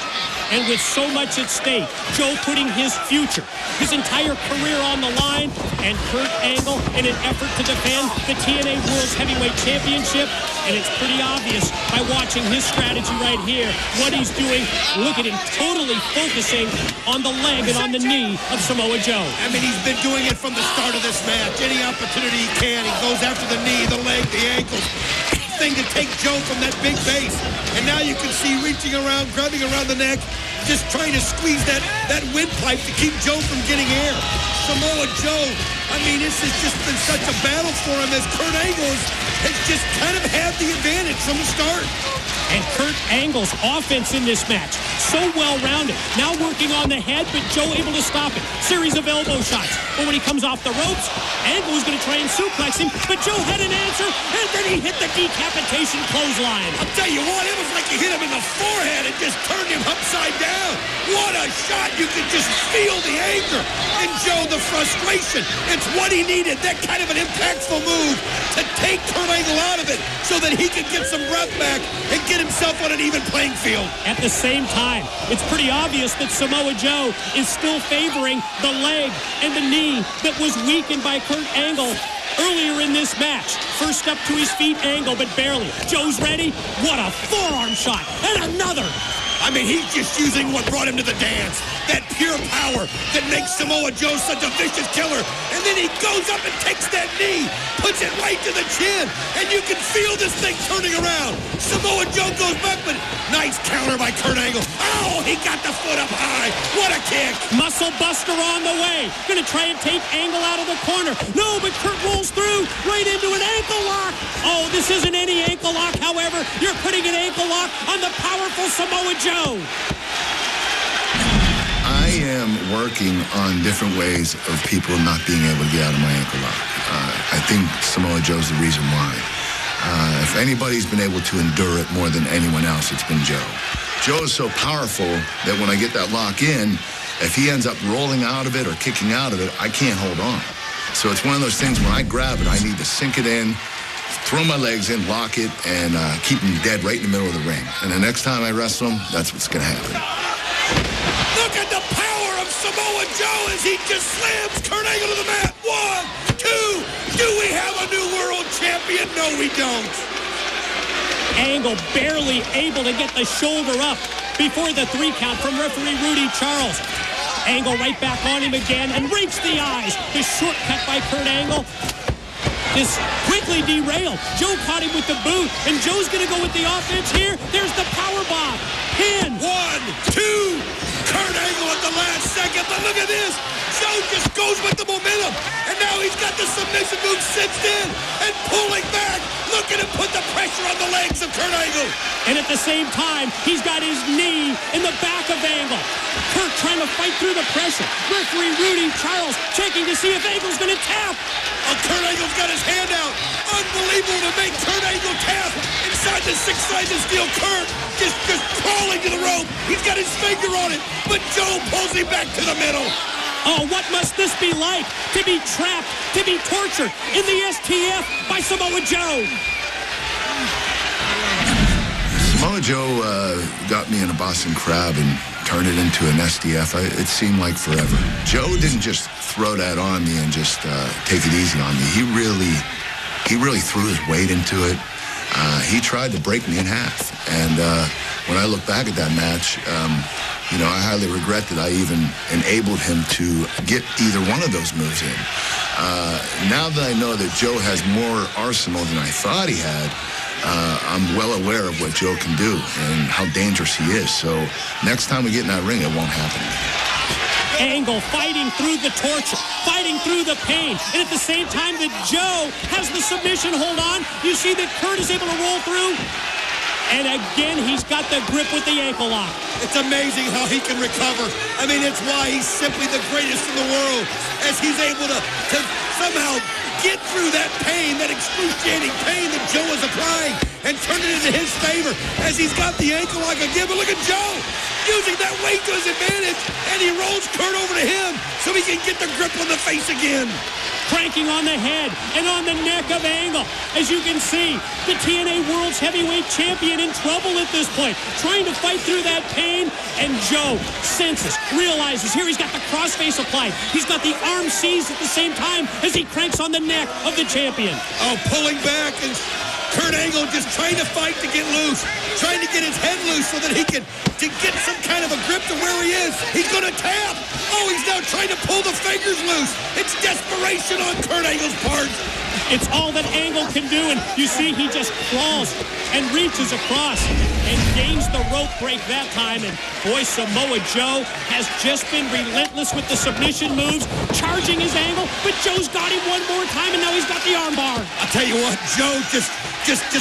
And with so much at stake, Joe putting his future, his entire career on the line, and Kurt Angle in an effort to defend the TNA World Heavyweight Championship. And it's pretty obvious by watching his strategy right here, what he's doing. Look at him totally focusing on the leg and on the knee of Samoa Joe. I mean, he's been doing it from the start of this match. Any opportunity he can, he goes after the knee, the leg, the ankles. Thing to take Joe from that big base. And now you can see reaching around, grabbing around the neck, just trying to squeeze that windpipe to keep Joe from getting air. Samoa Joe, I mean, this has just been such a battle for him as Kurt Angle has just kind of had the advantage from the start. And Kurt Angle's offense in this match, so well-rounded. Now working on the head, but Joe able to stop it. Series of elbow shots. But when he comes off the ropes, Angle was going to try and suplex him, but Joe had an answer, and then he hit the decapitation clothesline. I'll tell you what, it was like you hit him in the forehead and just turned him upside down. What a shot. You could just feel the anger in Joe, the frustration. It's what he needed, that kind of an impactful move to take Kurt Angle out of it so that he could get some breath back and get himself on an even playing field. At the same time, it's pretty obvious that Samoa Joe is still favoring the leg and the knee that was weakened by Kurt Angle earlier in this match. First up to his feet, Angle, but barely. Joe's ready. What a forearm shot. And another. I mean, he's just using what brought him to the dance. That pure power that makes Samoa Joe such a vicious killer. And then he goes up and takes that knee, puts it right to the chin, and you can feel this thing turning around. Samoa Joe goes back, but nice counter by Kurt Angle. Oh, he got the foot up high. What a kick. Muscle buster on the way. Gonna try and take Angle out of the corner. No, but Kurt rolls through right into an ankle lock. Oh, this isn't any ankle lock, however. You're putting an ankle lock on the powerful Samoa Joe. am working on different ways of people not being able to get out of my ankle lock. I think Samoa Joe's the reason why. If anybody's been able to endure it more than anyone else, it's been Joe. Joe is so powerful that when I get that lock in, if he ends up rolling out of it or kicking out of it, I can't hold on. So it's one of those things when I grab it, I need to sink it in, throw my legs in, lock it, and keep him dead right in the middle of the ring. And the next time I wrestle him, that's what's going to happen. Look at the power of Samoa Joe as he just slams Kurt Angle to the mat. 1, 2. Do we have a new world champion? No, we don't. Angle barely able to get the shoulder up before the 3 count from referee Rudy Charles. Angle right back on him again and rakes the eyes. The shortcut by Kurt Angle is quickly derailed. Joe caught him with the boot, and Joe's going to go with the offense here. There's the powerbomb. Pin. 1, 2. Kurt Angle at the last second, but look at this. Joe just goes with the momentum, and now he's got the submission move cinched in and pulling back. Look at him put the pressure on the legs of Kurt Angle. And at the same time, he's got his knee in the back of Angle. Kurt trying to fight through the pressure. Referee Rudy Charles checking to see if Angle's going to tap. Oh, Kurt Angle's got his hand out. Unbelievable to make Kurt Angle tap. Inside the 6 sides of steel, Kurt just crawling to the rope. He's got his finger on it, but Joe pulls him back to the middle. Oh, what must this be like? To be trapped, to be tortured in the STF by Samoa Joe. Samoa Joe got me in a Boston Crab and turned it into an STF. It seemed like forever. Joe didn't just throw that on me and just take it easy on me. He really threw his weight into it. He tried to break me in half. And when I look back at that match, I highly regret that I even enabled him to get either one of those moves in. Now that I know that Joe has more arsenal than I thought he had, I'm well aware of what Joe can do and how dangerous he is. So next time we get in that ring, it won't happen. Angle fighting through the torture, fighting through the pain, and at the same time that Joe has the submission hold on, you see that Kurt is able to roll through, and again he's got the grip with the ankle lock. It's amazing how he can recover. I mean, it's why he's simply the greatest in the world, as he's able to somehow get through that pain, that excruciating pain that Joe was applying, and turn it into his favor as he's got the ankle lock again. But look at Joe using that weight to his advantage, and he rolls Kurt over to him so he can get the grip on the face again. Cranking on the head and on the neck of Angle. As you can see, the TNA World's Heavyweight Champion in trouble at this point, trying to fight through that pain, and Joe senses, realizes, here he's got the crossface applied. He's got the arm seized at the same time as he cranks on the neck of the champion. Oh, pulling back, and Kurt Angle just trying to fight to get loose, trying to get his head loose so that he can get some kind of a grip to where he is. He's going to tap. Oh, he's now trying to pull the fingers loose. It's desperation on Kurt Angle's part. It's all that Angle can do, and you see he just crawls and reaches across and gains the rope break that time. And boy, Samoa Joe has just been relentless with the submission moves, charging his Angle, but Joe's got him one more time, and now he's got the armbar. I'll tell you what, Joe just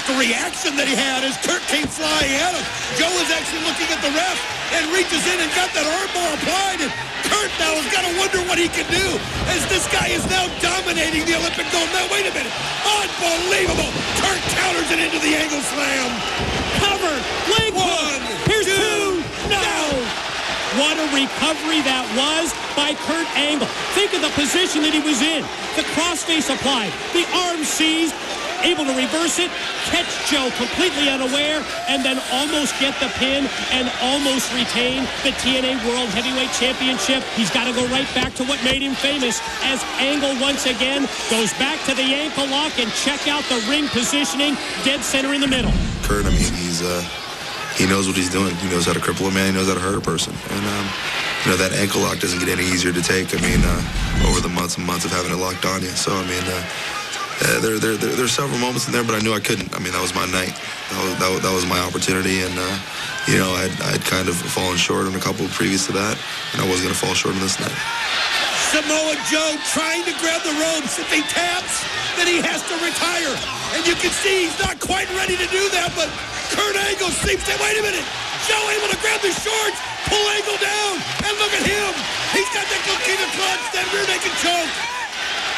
the reaction that he had as Kurt came flying at him. Joe is actually looking at the ref and reaches in and got that armbar applied, and Kurt now has got to wonder what he can do as this guy is now dominating the Olympic gold. Now, wait a minute. Unbelievable. Kurt counters it into the Angle slam. Cover. Leg hook. Here's 2. No. What a recovery that was by Kurt Angle. Think of the position that he was in. The crossface applied. The arm seized. Able to reverse it, catch Joe completely unaware, and then almost get the pin and almost retain the TNA World Heavyweight Championship. He's got to go right back to what made him famous, as Angle once again goes back to the ankle lock and check out the ring positioning, dead center in the middle. Kurt, I mean, he knows what he's doing. He knows how to cripple a man. He knows how to hurt a person. And, that ankle lock doesn't get any easier to take. I mean, over the months and months of having it locked on you. So, I mean, there are several moments in there, but I knew I couldn't. I mean, that was my night. That was my opportunity, and I'd kind of fallen short on a couple previous to that, and I was going to fall short on this night. Samoa Joe trying to grab the ropes. If he taps, then he has to retire. And you can see he's not quite ready to do that, but Kurt Angle seems to, wait a minute, Joe able to grab the shorts, pull Angle down, and look at him. He's got that coquina clutch, that rear naked choke.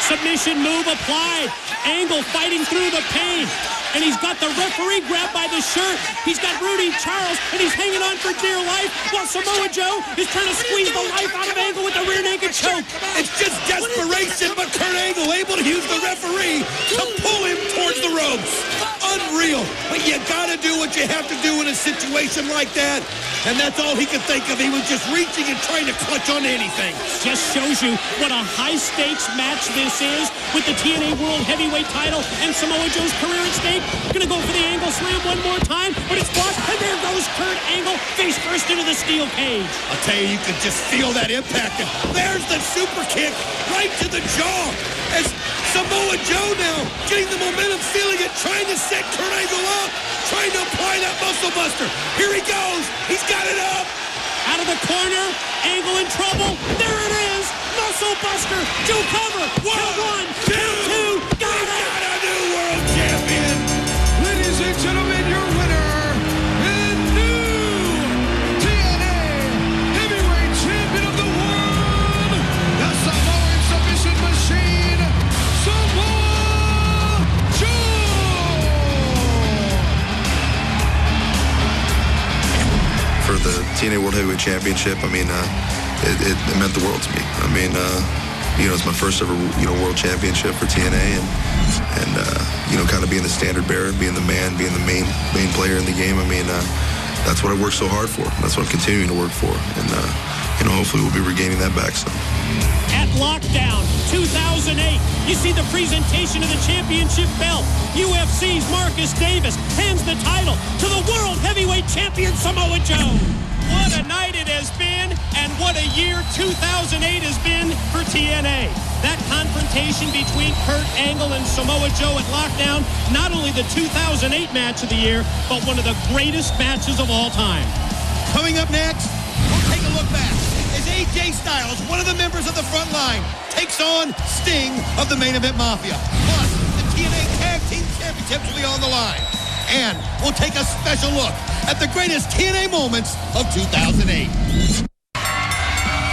Submission move applied. Angle fighting through the pain. And he's got the referee grabbed by the shirt. He's got Rudy Charles, and he's hanging on for dear life while Samoa Joe is trying to squeeze the life out of Angle with the rear naked choke. It's just desperation, but Kurt Angle able to use the referee to pull him towards the ropes. Unreal. But you got to do what you have to do in a situation like that. And that's all he could think of. He was just reaching and trying to clutch on anything. Just shows you what a high-stakes match this is with the TNA World Heavyweight title and Samoa Joe's career at stake. Gonna go for the Angle Slam one more time, but it's blocked, and there goes Kurt Angle face first into the steel cage. I'll tell you, you could just feel that impact. And there's the super kick right to the jaw. As Samoa Joe now getting the momentum, feeling it, trying to set Kurt Angle up, trying to apply that muscle buster. Here he goes. He's got it up. Out of the corner, Angle in trouble. There it is. Muscle buster. Joe cover. Count one, count two. Got it. Got a new world champion. Ladies and gentlemen, your winner and new TNA Heavyweight Champion of the World, the Samoan Submission Machine, Samoa Joe. For the TNA World Heavyweight Championship, I mean, it meant the world to me. I mean, it's my first ever, world championship for TNA, and kind of being the standard bearer, being the man, being the main player in the game. I mean, that's what I worked so hard for. That's what I'm continuing to work for, and hopefully we'll be regaining that back soon. At Lockdown 2008, you see the presentation of the championship belt. UFC's Marcus Davis hands the title to the World Heavyweight Champion Samoa Joe. What a night it has been, and what a year 2008 has been for TNA. That confrontation between Kurt Angle and Samoa Joe at Lockdown, not only the 2008 match of the year, but one of the greatest matches of all time. Coming up next, we'll take a look back as AJ Styles, one of the members of the front line, takes on Sting of the Main Event Mafia. Plus, the TNA Tag Team Championships will be on the line. And we'll take a special look at the greatest TNA moments of 2008.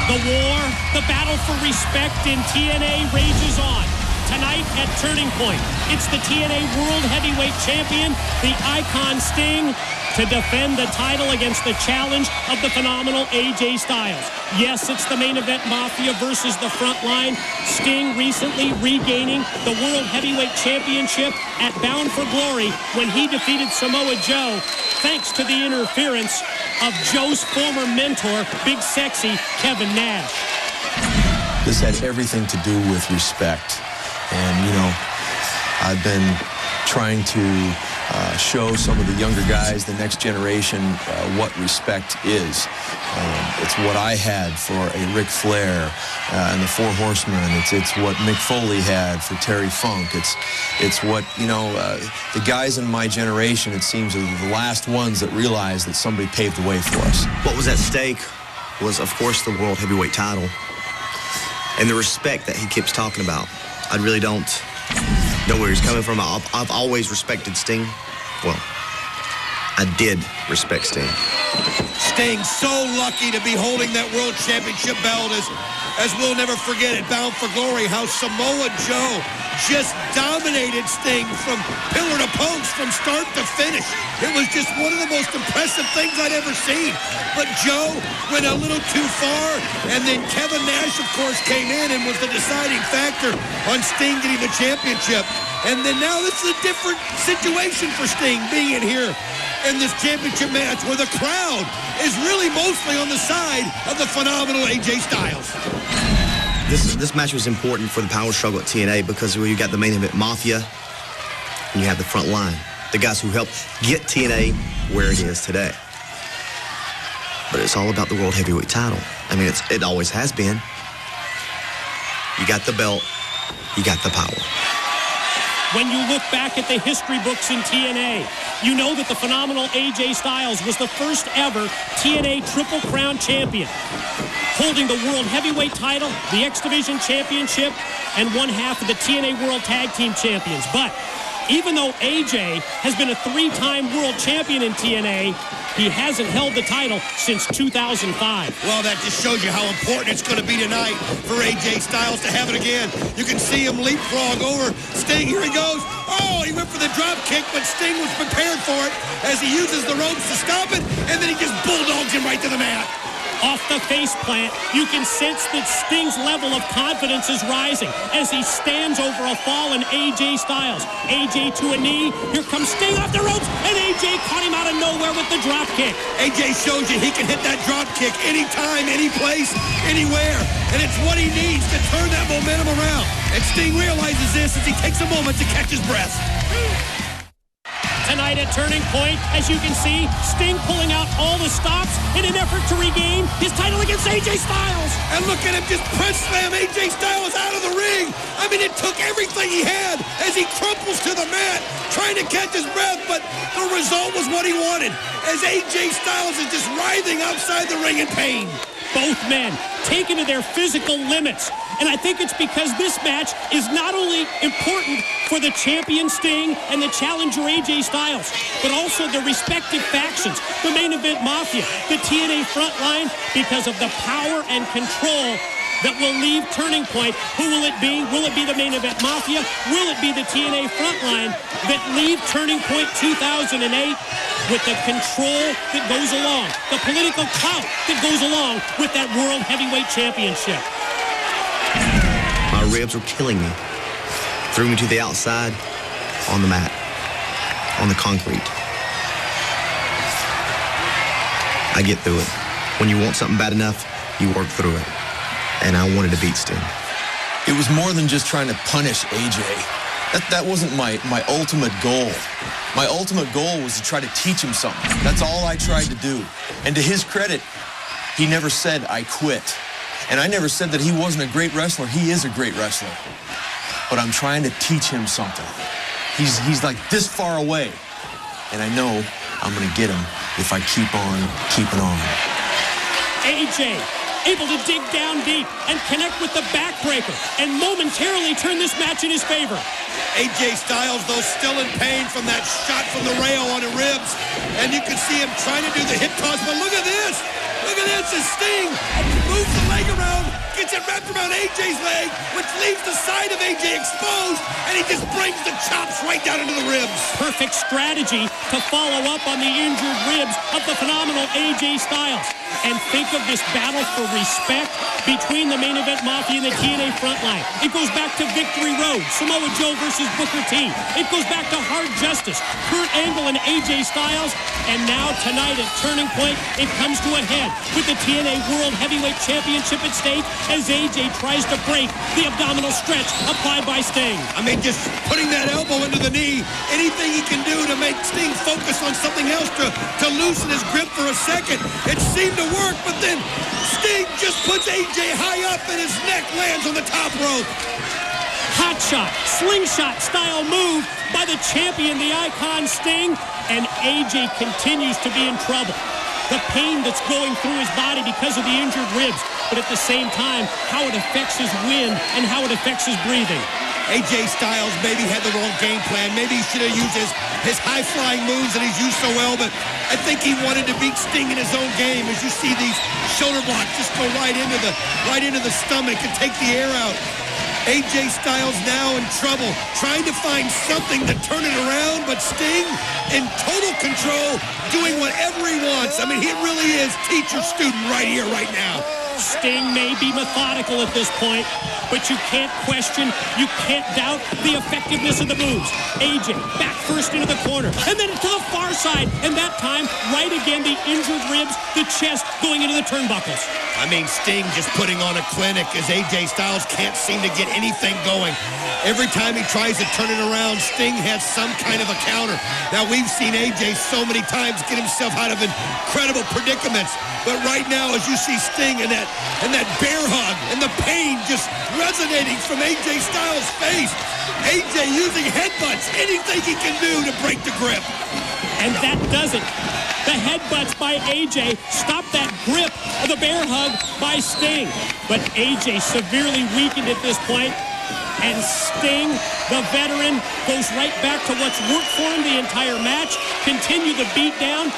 The war, the battle for respect in TNA rages on. Tonight at Turning Point, it's the TNA World Heavyweight Champion, the Icon Sting, to defend the title against the challenge of the phenomenal AJ Styles. Yes, it's the Main Event Mafia versus the front line. Sting recently regaining the World Heavyweight Championship at Bound for Glory when he defeated Samoa Joe, thanks to the interference of Joe's former mentor, Big Sexy Kevin Nash. This had everything to do with respect. And, I've been trying to show some of the younger guys, the next generation, what respect is. It's what I had for a Ric Flair and the Four Horsemen. It's what Mick Foley had for Terry Funk. It's what, the guys in my generation, it seems, are the last ones that realized that somebody paved the way for us. What was at stake was, of course, the World Heavyweight title and the respect that he keeps talking about. I really don't know where he's coming from. I've always respected Sting. Well, I did respect Sting. Sting so lucky to be holding that World Championship belt as we'll never forget it, Bound for Glory, how Samoa Joe just dominated Sting from pillar to post, from start to finish. It was just one of the most impressive things I'd ever seen. But Joe went a little too far, and then Kevin Nash, of course, came in and was the deciding factor on Sting getting the championship. And then now this is a different situation for Sting being in here in this championship match where the crowd is really mostly on the side of the phenomenal AJ Styles. This match was important for the power struggle at TNA because you got the Main Event Mafia and you have the front line, the guys who helped get TNA where it is today. But it's all about the World Heavyweight title. I mean, it always has been. You got the belt, you got the power. When you look back at the history books in TNA, you know that the phenomenal AJ Styles was the first ever TNA Triple Crown champion, holding the World Heavyweight title, the X Division Championship, and one half of the TNA World Tag Team Champions. But Even though AJ has been a 3-time world champion in TNA, he hasn't held the title since 2005. Well, that just shows you how important it's going to be tonight for AJ Styles to have it again. You can see him leapfrog over Sting. Here he goes. Oh, he went for the drop kick, but Sting was prepared for it as he uses the ropes to stop it, and then he just bulldogs him right to the mat. Off the face plant, you can sense that Sting's level of confidence is rising as he stands over a fallen AJ Styles. AJ to a knee. Here comes Sting off the ropes, and AJ caught him out of nowhere with the drop kick. AJ shows you he can hit that drop kick anytime, any place, anywhere. And it's what he needs to turn that momentum around. And Sting realizes this as he takes a moment to catch his breath. Tonight at Turning Point, as you can see, Sting pulling out all the stops in an effort to regain his title against AJ Styles. And look at him just press slam AJ Styles out of the ring. I mean, it took everything he had as he crumples to the mat, trying to catch his breath, but the result was what he wanted, as AJ Styles is just writhing outside the ring in pain. Both men taken to their physical limits. And I think it's because this match is not only important for the champion Sting and the challenger AJ Styles, but also the respective factions, the main event Mafia, the TNA Frontline, because of the power and control that will leave Turning Point. Who will it be? Will it be the main event Mafia? Will it be the TNA Frontline that leave Turning Point 2008 with the control that goes along, the political clout that goes along with that World Heavyweight Championship? My ribs were killing me. Threw me to the outside, on the mat, on the concrete. I get through it. When you want something bad enough, you work through it. And I wanted to beat Sting. It was more than just trying to punish AJ. That wasn't my ultimate goal. My ultimate goal was to try to teach him something. That's all I tried to do. And to his credit, he never said, I quit. And I never said that he wasn't a great wrestler. He is a great wrestler. But I'm trying to teach him something. He's like this far away. And I know I'm going to get him if I keep on keeping on. AJ able to dig down deep and connect with the backbreaker and momentarily turn this match in his favor. AJ Styles, though, still in pain from that shot from the rail on the ribs. And you can see him trying to do the hip toss, but look at this. Look at this as Sting moves the leg around, gets it wrapped around AJ's leg, which leaves the side of AJ exposed, and he just brings the chops right down into the ribs. Perfect strategy to follow up on the injured ribs of the phenomenal AJ Styles. And think of this battle for respect between the main event Mafia and the TNA Frontline. It goes back to Victory Road, Samoa Joe versus Booker T. It goes back to Hard Justice, Kurt Angle and AJ Styles. And now tonight at Turning Point, it comes to a head with the TNA World Heavyweight Championship at stake as AJ tries to break the abdominal stretch applied by Sting. I mean, just putting that elbow into the knee, anything he can do to make Sting focus on something else to loosen his grip for a second. It seemed to work, but then Sting just puts AJ high up and his neck lands on the top rope. Hot shot, slingshot style move by the champion, the icon Sting, and AJ continues to be in trouble. The pain that's going through his body because of the injured ribs, but at the same time, how it affects his wind and how it affects his breathing. AJ Styles maybe had the wrong game plan. Maybe he should have used his high-flying moves that he's used so well, but I think he wanted to beat Sting in his own game. As you see these shoulder blocks just go right into the stomach and take the air out. AJ Styles now in trouble, trying to find something to turn it around, but Sting in total control, doing whatever he wants. I mean, he really is teacher-student right here, right now. Sting may be methodical at this point, but you can't question, you can't doubt the effectiveness of the moves. AJ back first into the corner, and then to the far side, and that time, right again, the injured ribs, the chest going into the turnbuckles. I mean, Sting just putting on a clinic as AJ Styles can't seem to get anything going. Every time he tries to turn it around, Sting has some kind of a counter. Now, we've seen AJ so many times get himself out of incredible predicaments, but right now, as you see Sting and that bear hug and the pain just resonating from AJ Styles' face, AJ using headbutts, anything he can do to break the grip. And that does it. The headbutts by AJ stop that grip of the bear hug by Sting. But AJ severely weakened at this point. And Sting, the veteran, goes right back to what's worked for him the entire match. Continue the beat down.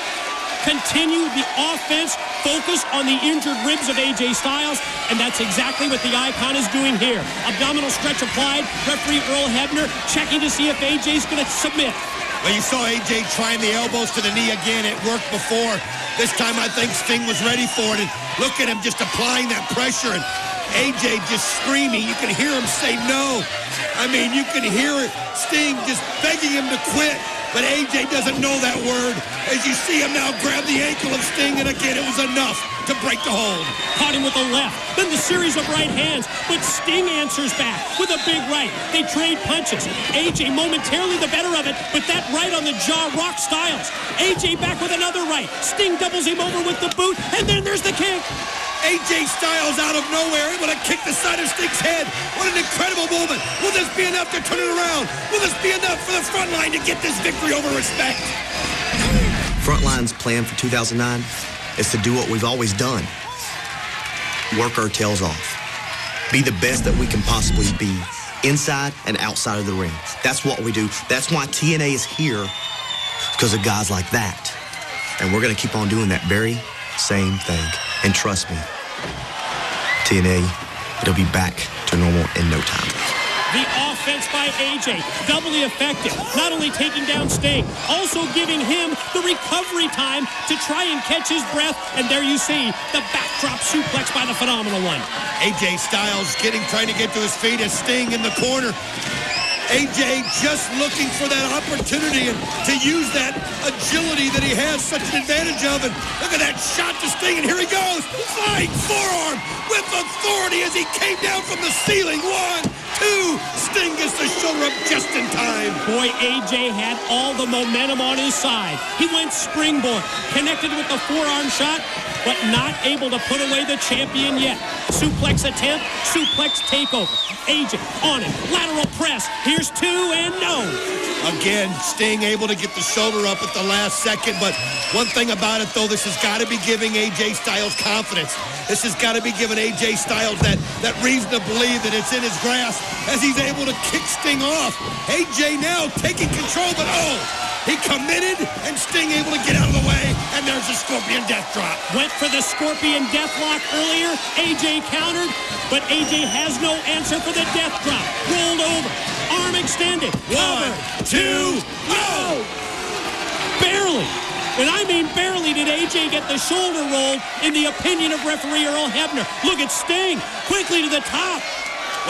Continue the offense. Focus on the injured ribs of AJ Styles. And that's exactly what the Icon is doing here. Abdominal stretch applied. Referee Earl Hebner checking to see if AJ's going to submit. Well, you saw AJ trying the elbows to the knee again. It worked before. This time I think Sting was ready for it. And look at him just applying that pressure. And AJ just screaming. You can hear him say no. I mean, you can hear Sting just begging him to quit. But AJ doesn't know that word. As you see him now grab the ankle of Sting, and again, it was enough to break the hold. Caught him with a left, then the series of right hands, but Sting answers back with a big right. They trade punches. AJ momentarily the better of it, but that right on the jaw rocks Styles. AJ back with another right. Sting doubles him over with the boot, and then there's the kick. AJ Styles out of nowhere, able to kick the side of Sting's head. What an incredible moment. Will this be enough to turn it around? Will this be enough for the front line to get this victory over Respect? Frontline's plan for 2009 is to do what we've always done. Work our tails off. Be the best that we can possibly be inside and outside of the ring. That's what we do. That's why TNA is here, because of guys like that. And we're going to keep on doing that very same thing. And trust me, TNA, it'll be back to normal in no time. The offense by AJ, doubly effective. Not only taking down Sting, also giving him the recovery time to try and catch his breath. And there you see the backdrop suplex by the Phenomenal One. AJ Styles trying to get to his feet as Sting in the corner. AJ just looking for that opportunity and to use that agility that he has such an advantage of. And look at that shot to Sting, and here he goes. Flying forearm with authority as he came down from the ceiling. 1, 2. Sting gets the shoulder up just in time. Boy, AJ had all the momentum on his side. He went springboard, connected with the forearm shot, but not able to put away the champion yet. Suplex attempt, suplex takeover. AJ on it, lateral press. Here's 2 and no. Again, Sting able to get the shoulder up at the last second, but one thing about it, though, this has got to be giving AJ Styles confidence. This has got to be giving AJ Styles that reason to believe that it's in his grasp as he's able to kick Sting off. AJ now taking control, but he committed, and Sting able to get out of the way, and there's a Scorpion Death Drop. Went for the Scorpion Deathlock earlier. AJ countered, but AJ has no answer for the Death Drop. Rolled over, arm extended. 1, 2, go! Barely, and I mean barely, did AJ get the shoulder rolled in the opinion of referee Earl Hebner. Look at Sting, quickly to the top.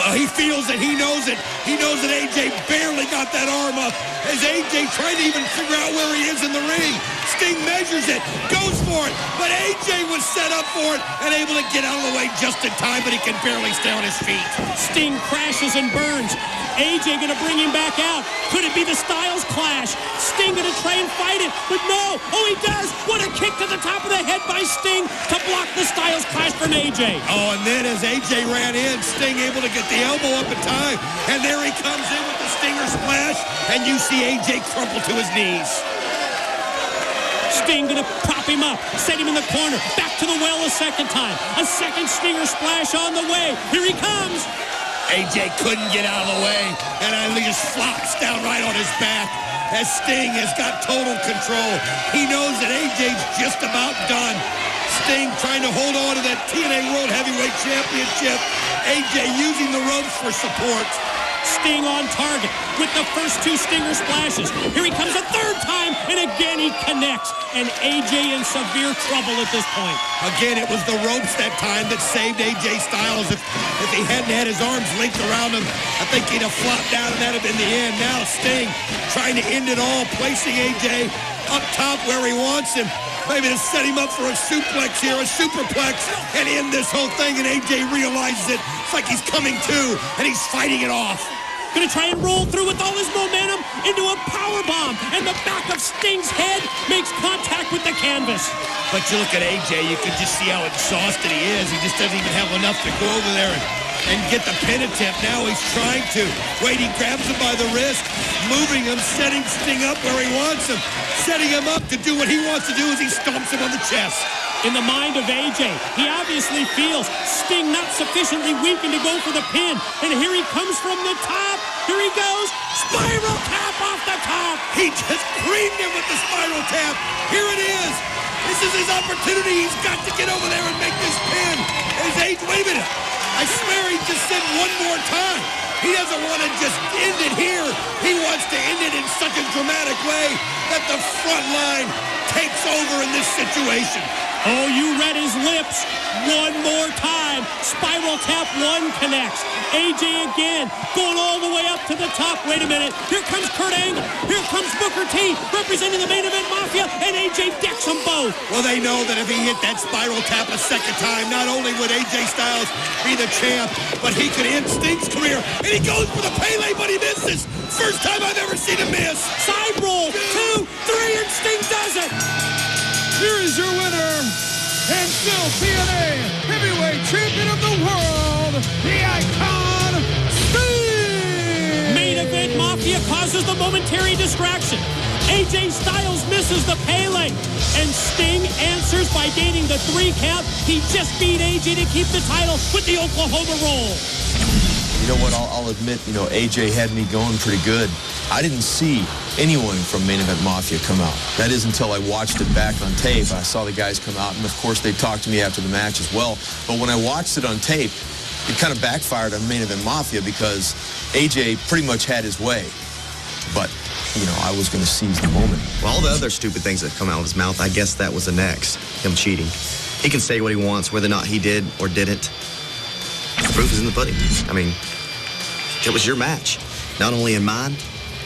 Well, he feels it. He knows it. He knows that AJ barely got that arm up as AJ trying to even figure out where he is in the ring. Sting measures it, goes for it, but AJ was set up for it and able to get out of the way just in time, but he can barely stay on his feet. Sting crashes and burns. AJ gonna bring him back out. Could it be the Styles Clash? Sting gonna try and fight it, but no. Oh, he does. What a kick to the top of the head by Sting to block the Styles Clash from AJ. Oh, and then as AJ ran in, Sting able to get the elbow up in time, and there he comes in with the Stinger Splash, and you see AJ crumple to his knees. Sting gonna prop him up, set him in the corner, back to the well a second time. A second Stinger Splash on the way. Here he comes. AJ couldn't get out of the way, and he just flops down right on his back as Sting has got total control. He knows that AJ's just about done. Sting trying to hold on to that TNA World Heavyweight Championship. AJ using the ropes for support. Sting on target with the first 2 Stinger Splashes. Here he comes a third time, and again he connects. And AJ in severe trouble at this point. Again, it was the ropes that time that saved AJ Styles. If he hadn't had his arms linked around him, I think he'd have flopped down, and that'd have been the end. Now Sting trying to end it all, placing AJ up top where he wants him. Maybe to set him up for a suplex here, a superplex, and end this whole thing, and AJ realizes it. It's like he's coming to, and he's fighting it off. Gonna try and roll through with all his momentum into a powerbomb, and the back of Sting's head makes contact with the canvas. But you look at AJ, you can just see how exhausted he is. He just doesn't even have enough to go over there and get the pin attempt. Now he's trying to. Wait, he grabs him by the wrist, moving him, setting Sting up where he wants him, setting him up to do what he wants to do as he stomps him on the chest. in the mind of AJ. He obviously feels Sting not sufficiently weakened to go for the pin. And here he comes from the top. Here he goes. Spiral tap off the top. He just creamed him with the spiral tap. Here it is. This is his opportunity. He's got to get over there and make this pin. Wait a minute. I swear he just said one more time. He doesn't want to just end it here. He wants to end it in such a dramatic way that the front line takes over in this situation. Oh, you read his lips. One more time. Spiral tap, one connects. AJ again, going all the way up to the top. Wait a minute. Here comes Kurt Angle. Here comes Booker T, representing the Main Event Mafia, and AJ decks them both. Well, they know that if he hit that spiral tap a second time, not only would AJ Styles be the champ, but he could end Sting's career. And he goes for the Pele, but he misses. First time I've ever seen him miss. Side roll, 2, 3, and Sting does it. Here is your winner, and still TNA Heavyweight Champion of the World, the Icon, Sting! Main Event Mafia causes the momentary distraction. AJ Styles misses the Pele, and Sting answers by gaining the 3 count. He just beat AJ to keep the title with the Oklahoma roll. You know what, I'll admit, AJ had me going pretty good. I didn't see anyone from Main Event Mafia come out. That is until I watched it back on tape. I saw the guys come out, and of course they talked to me after the match as well. But when I watched it on tape, it kind of backfired on Main Event Mafia because AJ pretty much had his way. But, I was going to seize the moment. Well, all the other stupid things that come out of his mouth, I guess that was the next, him cheating. He can say what he wants, whether or not he did or didn't. The proof is in the pudding. I mean, it was your match. Not only in mine,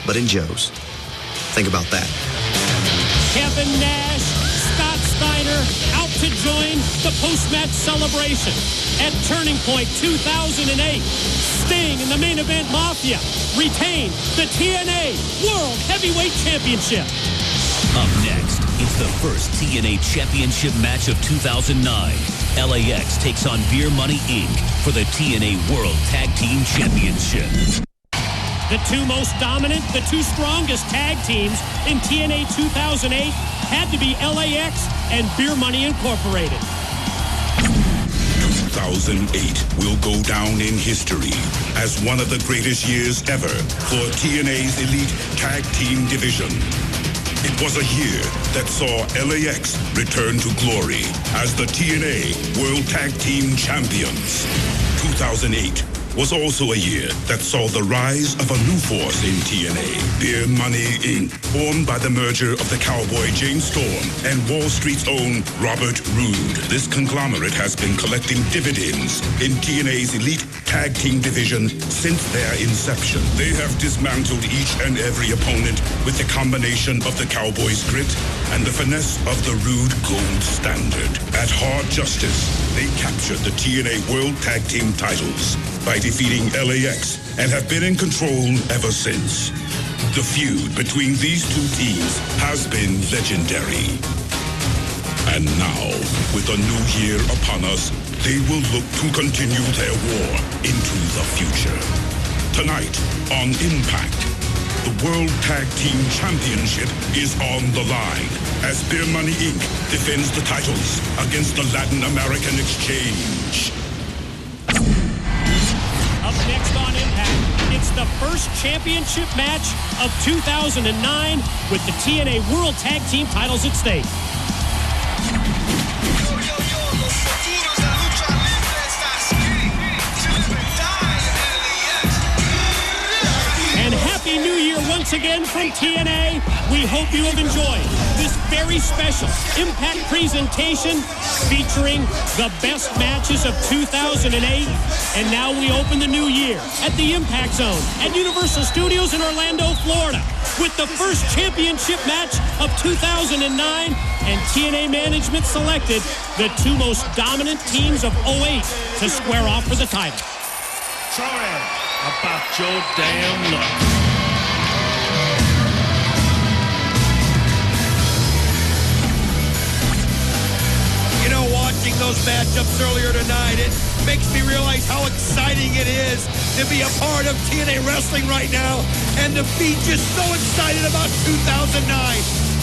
but in Joe's. Think about that. Kevin Nash, Scott Steiner out to join the post-match celebration. At Turning Point 2008, Sting and the Main Event Mafia retain the TNA World Heavyweight Championship. Up next, it's the first TNA Championship match of 2009. LAX takes on Beer Money Inc. for the TNA World Tag Team Championship. The 2 most dominant, the 2 strongest tag teams in TNA 2008 had to be LAX and Beer Money Incorporated. 2008 will go down in history as one of the greatest years ever for TNA's elite tag team division. It was a year that saw LAX return to glory as the TNA World Tag Team Champions. 2008 was also a year that saw the rise of a new force in TNA, Beer Money Inc., formed by the merger of the cowboy James Storm and Wall Street's own Robert Roode. This conglomerate has been collecting dividends in TNA's elite tag team division since their inception. They have dismantled each and every opponent with the combination of the cowboy's grit and the finesse of the Roode gold standard. At Hard Justice, they captured the TNA World Tag Team titles by defeating LAX and have been in control ever since. The feud between these 2 teams has been legendary. And now, with a new year upon us, they will look to continue their war into the future. Tonight on iMPACT, the World Tag Team Championship is on the line as Beer Money Inc. defends the titles against the Latin American Exchange. Up next on iMPACT, it's the first championship match of 2009 with the TNA World Tag Team titles at stake. And Happy New Year once again from TNA. We hope you have enjoyed this very special iMPACT presentation featuring the best matches of 2008. And now we open the new year at the iMPACT Zone at Universal Studios in Orlando, Florida, with the first championship match of 2009. And TNA management selected the 2 most dominant teams of 08 to square off for the title. Sorry about your damn luck. Watching those matchups earlier tonight, it makes me realize how exciting it is to be a part of TNA Wrestling right now and to be just so excited about 2009.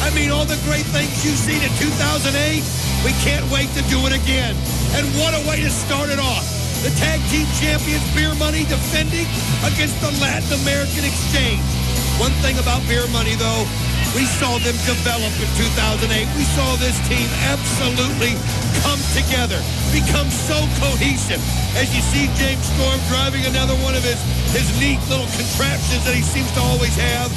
I mean, all the great things you've seen in 2008, We can't wait to do it again. And what a way to start it off. The tag team champions, Beer Money, defending against the Latin American Exchange. One thing about Beer Money, though, we saw them develop in 2008. We saw this team absolutely come together, become so cohesive. As you see James Storm driving another one of his neat little contraptions that he seems to always have,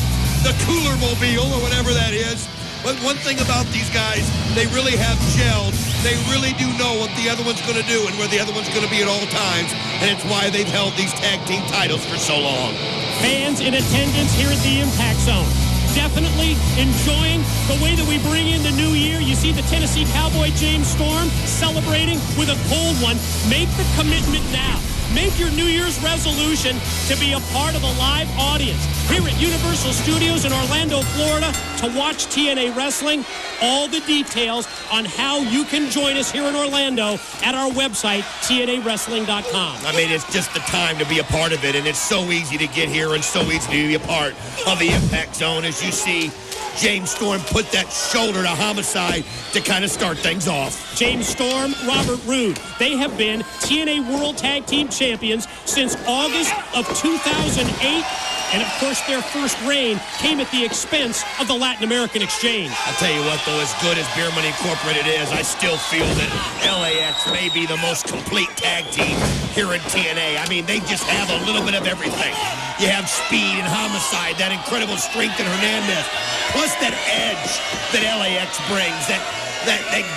the Cooler Mobile or whatever that is. But one thing about these guys, they really have gelled. They really do know what the other one's going to do and where the other one's going to be at all times. And it's why they've held these tag team titles for so long. Fans in attendance here at the Impact Zone, definitely enjoying the way that we bring in the new year. You see the Tennessee Cowboy James Storm celebrating with a cold one. Make the commitment now. Make your New Year's resolution to be a part of a live audience here at Universal Studios in Orlando, Florida, to watch TNA Wrestling. All the details on how you can join us here in Orlando at our website, TNAWrestling.com. I mean, it's just the time to be a part of it, and it's so easy to get here and so easy to be a part of the Impact Zone. As you see James Storm put that shoulder to Homicide to kind of start things off. James Storm, Robert Roode, they have been TNA World Tag Team Champions since August of 2008. And, of course, their first reign came at the expense of the Latin American Exchange. I'll tell you what, though, as good as Beer Money Incorporated is, I still feel that LAX may be the most complete tag team here in TNA. I mean, they just have a little bit of everything. You have speed and Homicide, that incredible strength in Hernandez, plus that edge that LAX brings, that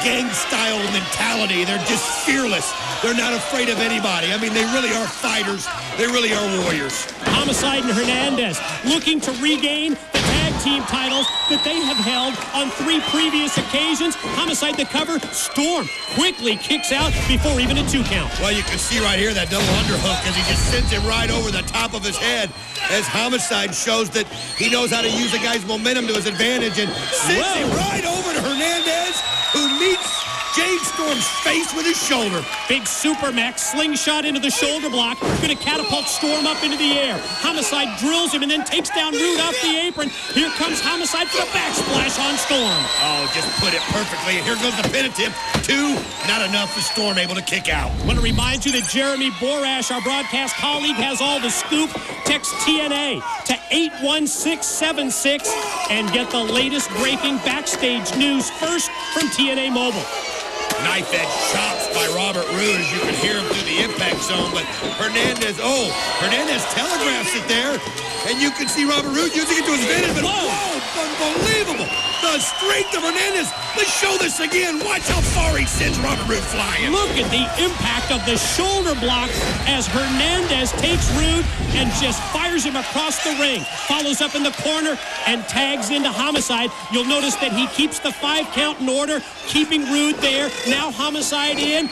gang-style mentality. They're just fearless. They're not afraid of anybody. I mean, they really are fighters. They really are warriors. Homicide and Hernandez looking to regain the tag team titles that they have held on 3 previous occasions. Homicide the cover. Storm quickly kicks out before even a 2 count. Well, you can see right here that double underhook as he just sends him right over the top of his head as Homicide shows that he knows how to use a guy's momentum to his advantage and sends him right over to Hernandez, who meets James Storm's face with his shoulder. Big Supermax slingshot into the shoulder block. Going to catapult Storm up into the air. Homicide drills him and then takes down Roode off the apron. Here comes Homicide for the backsplash on Storm. Oh, just put it perfectly. And here goes the pin attempt. 2, not enough for Storm able to kick out. I want to remind you that Jeremy Borash, our broadcast colleague, has all the scoop. Text TNA to 81676 and get the latest breaking backstage news first from TNA Mobile. Knife edge chops by Robert Roode as you can hear him through the Impact Zone, but Hernandez telegraphs it there, and you can see Robert Roode using it to his advantage, but whoa, unbelievable. The strength of Hernandez. Let's show this again. Watch how far he sends Robert Roode flying. Look at the impact of the shoulder block as Hernandez takes Roode and just fires him across the ring. Follows up in the corner and tags into Homicide. You'll notice that he keeps the 5 count in order, keeping Roode there. Now Homicide in,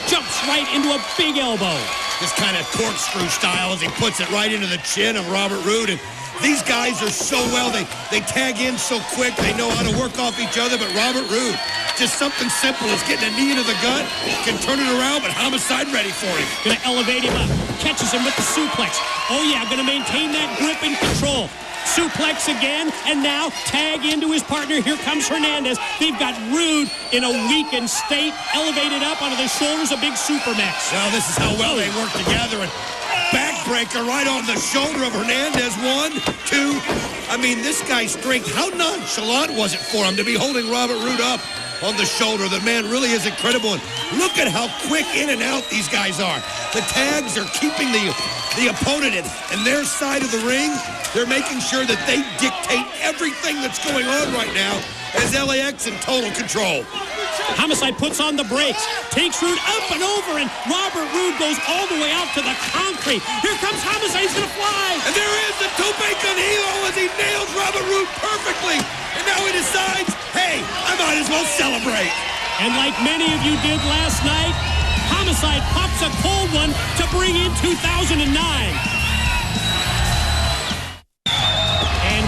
jumps right into a big elbow. This kind of corkscrew style as he puts it right into the chin of Robert Roode. And these guys are so well, they tag in so quick, they know how to work off each other, but Robert Roode, just something simple as getting a knee into the gut, can turn it around, but Homicide ready for him. Gonna elevate him up, catches him with the suplex. Oh yeah, gonna maintain that grip and control. Suplex again, and now tag into his partner. Here comes Hernandez. They've got Roode in a weakened state, elevated up onto the shoulders, a big Supermax. Now this is how well they work together, and backbreaker right on the shoulder of Hernandez. 1, 2. I mean, this guy's strength, how nonchalant was it for him to be holding Robert Roode up on the shoulder? The man really is incredible. And look at how quick in and out these guys are. The tags are keeping the opponent in their side of the ring. They're making sure that they dictate everything that's going on right now as LAX in total control. Homicide puts on the brakes, takes Roode up and over, and Robert Roode goes all the way out to the concrete. Here comes Homicide, he's gonna fly. And there is the tope con hilo as he nails Robert Roode perfectly. And now he decides, hey, I might as well celebrate. And like many of you did last night, Homicide pops a cold one to bring in 2009.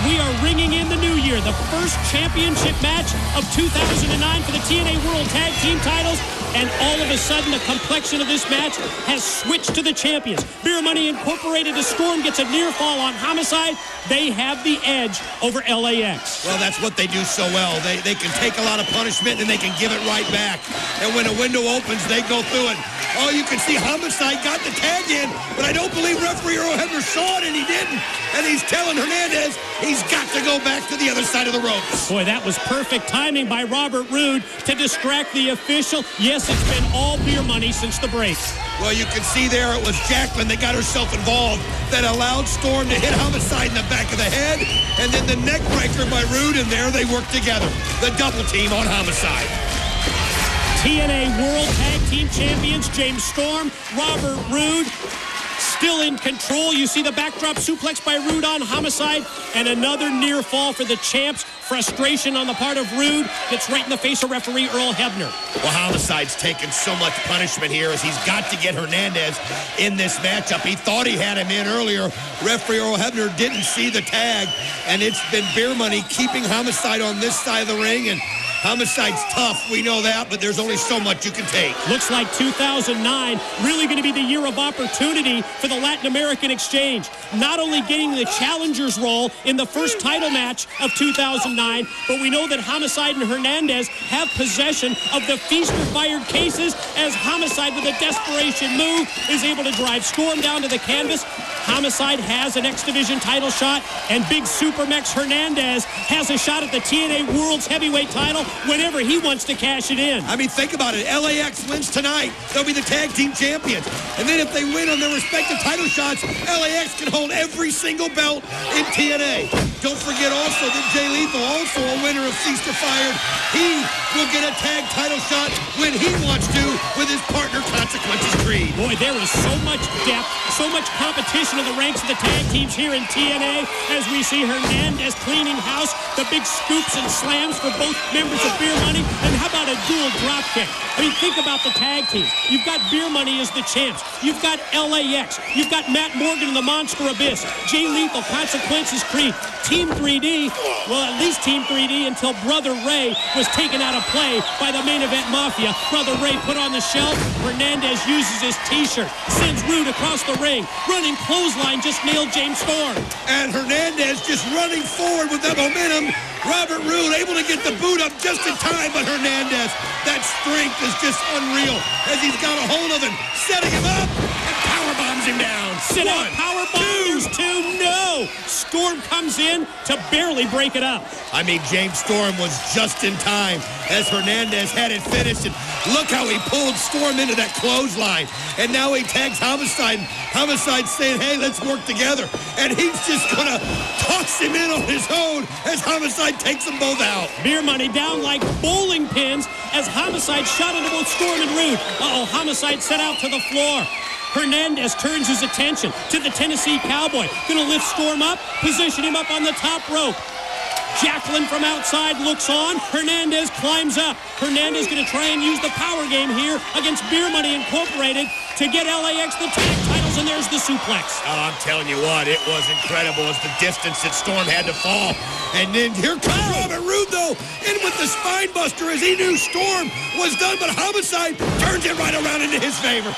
We are ringing in the new year, the first championship match of 2009 for the TNA World Tag Team titles. and all of a sudden the complexion of this match has switched to the champions. Beer Money Incorporated, a Storm gets a near fall on Homicide. They have the edge over LAX. Well, that's what they do so well. They can take a lot of punishment and they can give it right back. And when a window opens, they go through it. Oh, you can see Homicide got the tag in, but I don't believe referee Earl Hebner saw it, and he didn't. And he's telling Hernandez he's got to go back to the other side of the ropes. Boy, that was perfect timing by Robert Roode to distract the official. Yes, it's been all Beer Money since the break. Well, you can see there it was Jacqueline that got herself involved that allowed Storm to hit Homicide in the back of the head, and then the neck breaker by Roode, and there they work together. The double team on Homicide. TNA World Tag Team Champions James Storm, Robert Roode, still in control. You see the backdrop suplex by Roode on Homicide, and another near fall for the champs. Frustration on the part of Roode gets right in the face of referee Earl Hebner. Well, Homicide's taken so much punishment here as he's got to get Hernandez in this matchup. He thought he had him in earlier. Referee Earl Hebner didn't see the tag, and it's been Beer Money keeping Homicide on this side of the ring, and Homicide's tough, we know that, but there's only so much you can take. Looks like 2009 really going to be the year of opportunity for the Latin American Exchange. Not only getting the challenger's role in the first title match of 2009, but we know that Homicide and Hernandez have possession of the feaster-fired cases as Homicide, with a desperation move, is able to drive Storm down to the canvas. Homicide has an X Division title shot, and Big Supermex Hernandez has a shot at the TNA World's Heavyweight title whenever he wants to cash it in. I mean, think about it. LAX wins tonight. They'll be the tag team champions. And then if they win on their respective title shots, LAX can hold every single belt in TNA. Don't forget also that Jay Lethal, also a winner of Feast or Fired, he will get a tag title shot when he wants to with his partner Consequences Creed. Boy, there is so much depth, so much competition in the ranks of the tag teams here in TNA as we see Hernandez cleaning house, the big scoops and slams for both members of Beer Money, and how about a dual drop kick? I mean, think about the tag teams. You've got Beer Money as the champs. You've got LAX. You've got Matt Morgan and the Monster Abyss. Jay Lethal, Consequences Creed. Team 3D, well, at least Team 3D until Brother Ray was taken out of play by the Main Event Mafia. Brother Ray put on the shelf. Hernandez uses his T-shirt, sends Roode across the ring. Running clothesline just nailed James Storm. And Hernandez just running forward with that momentum. Robert Roode able to get the boot up just in time, but Hernandez, that strength is just unreal as he's got a hold of him, setting him up, and power bombs him down. Sit out, power bomb, there's two, no! Storm comes in to barely break it up. I mean, James Storm was just in time as Hernandez had it finished, and look how he pulled Storm into that clothesline. And now he tags Homicide. Homicide saying, hey, let's work together. And he's just gonna toss him in on his own as Homicide takes them both out. Beer Money down like bowling pins as Homicide shot into both Storm and Roode. Uh-oh, Homicide set out to the floor. Hernandez turns his attention to the Tennessee Cowboy. Gonna lift Storm up, position him up on the top rope. Jacqueline from outside looks on. Hernandez climbs up. Hernandez going to try and use the power game here against Beer Money Incorporated to get LAX the tag titles, and there's the suplex. Oh, I'm telling you what, it was incredible as the distance that Storm had to fall. And then here comes Robert Roode, though, in with the spine buster as he knew Storm was done, but Homicide turns it right around into his favor.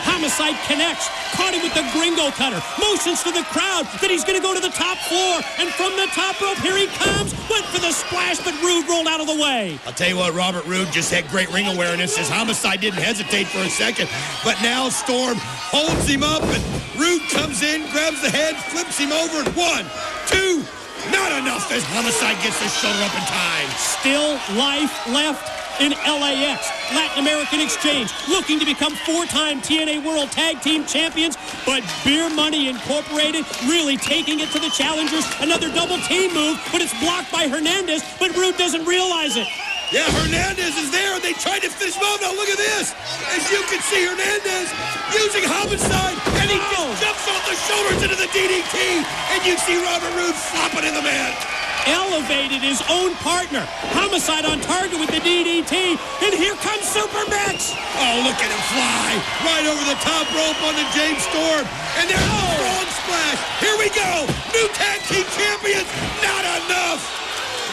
Homicide connects, caught him with the gringo cutter, motions to the crowd that he's going to go to the top floor, and from the top rope, here he comes, went for the splash, but Roode rolled out of the way. I'll tell you what, Robert Roode just had great ring awareness as Homicide didn't hesitate for a second, but now Storm holds him up, and Roode comes in, grabs the head, flips him over, and 1, 2, not enough as Homicide gets the shoulder up in time. Still life left in LAX. Latin American Exchange looking to become 4-time TNA World Tag Team Champions, but Beer Money Incorporated really taking it to the challengers. Another double team move, but it's blocked by Hernandez, but Roode doesn't realize it. Yeah, Hernandez is there. They tried to finish him off. Now look at this. As you can see, Hernandez using Homicide, and he just jumps off the shoulders into the DDT, and you see Robert Roode flopping in the mat. Elevated his own partner. Homicide on target with the DDT, and here comes Supermex. Oh, look at him fly right over the top rope on the James Storm, and there's a strong splash. Here we go. New tag team champions. Not enough.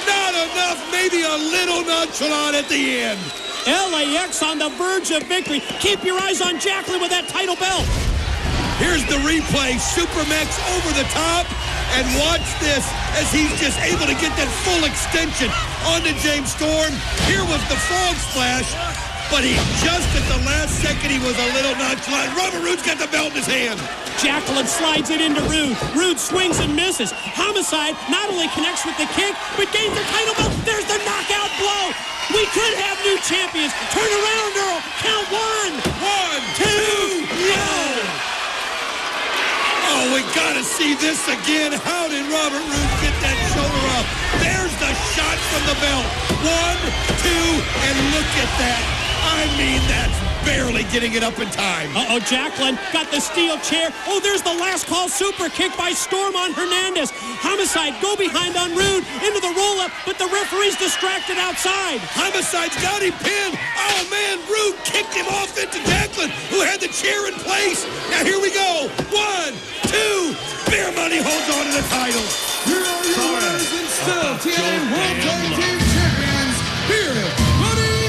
Not enough. Maybe a little nonchalant at the end. LAX on the verge of victory. Keep your eyes on Jacqueline with that title belt. Here's the replay. Supermex over the top. And watch this as he's just able to get that full extension onto James Storm. Here was the frog splash, but he just at the last second, he was a little nonchalant. Robert Roode's got the belt in his hand. Jacqueline slides it into Roode. Roode swings and misses. Homicide not only connects with the kick, but gains the title belt. There's the knockout blow. We could have new champions. Turn around, Earl. Count 1, 2, no! Oh, we gotta see this again. How did Robert Roode get that shoulder up? There's the shot from the belt. 1, 2, and look at that. I mean, that's barely getting it up in time. Uh-oh, Jacqueline got the steel chair. Oh, there's the last call super kick by Storm on Hernandez. Homicide go behind on Roode into the roll-up, but the referee's distracted outside. Homicide's got him pinned. Oh, man, Roode kicked him off into Jacqueline, who had the chair in place. Now, here we go. 1, 2. Beer Money holds on to the title. Here are your winners and still TNA World Tag Team Champions, Beer Money.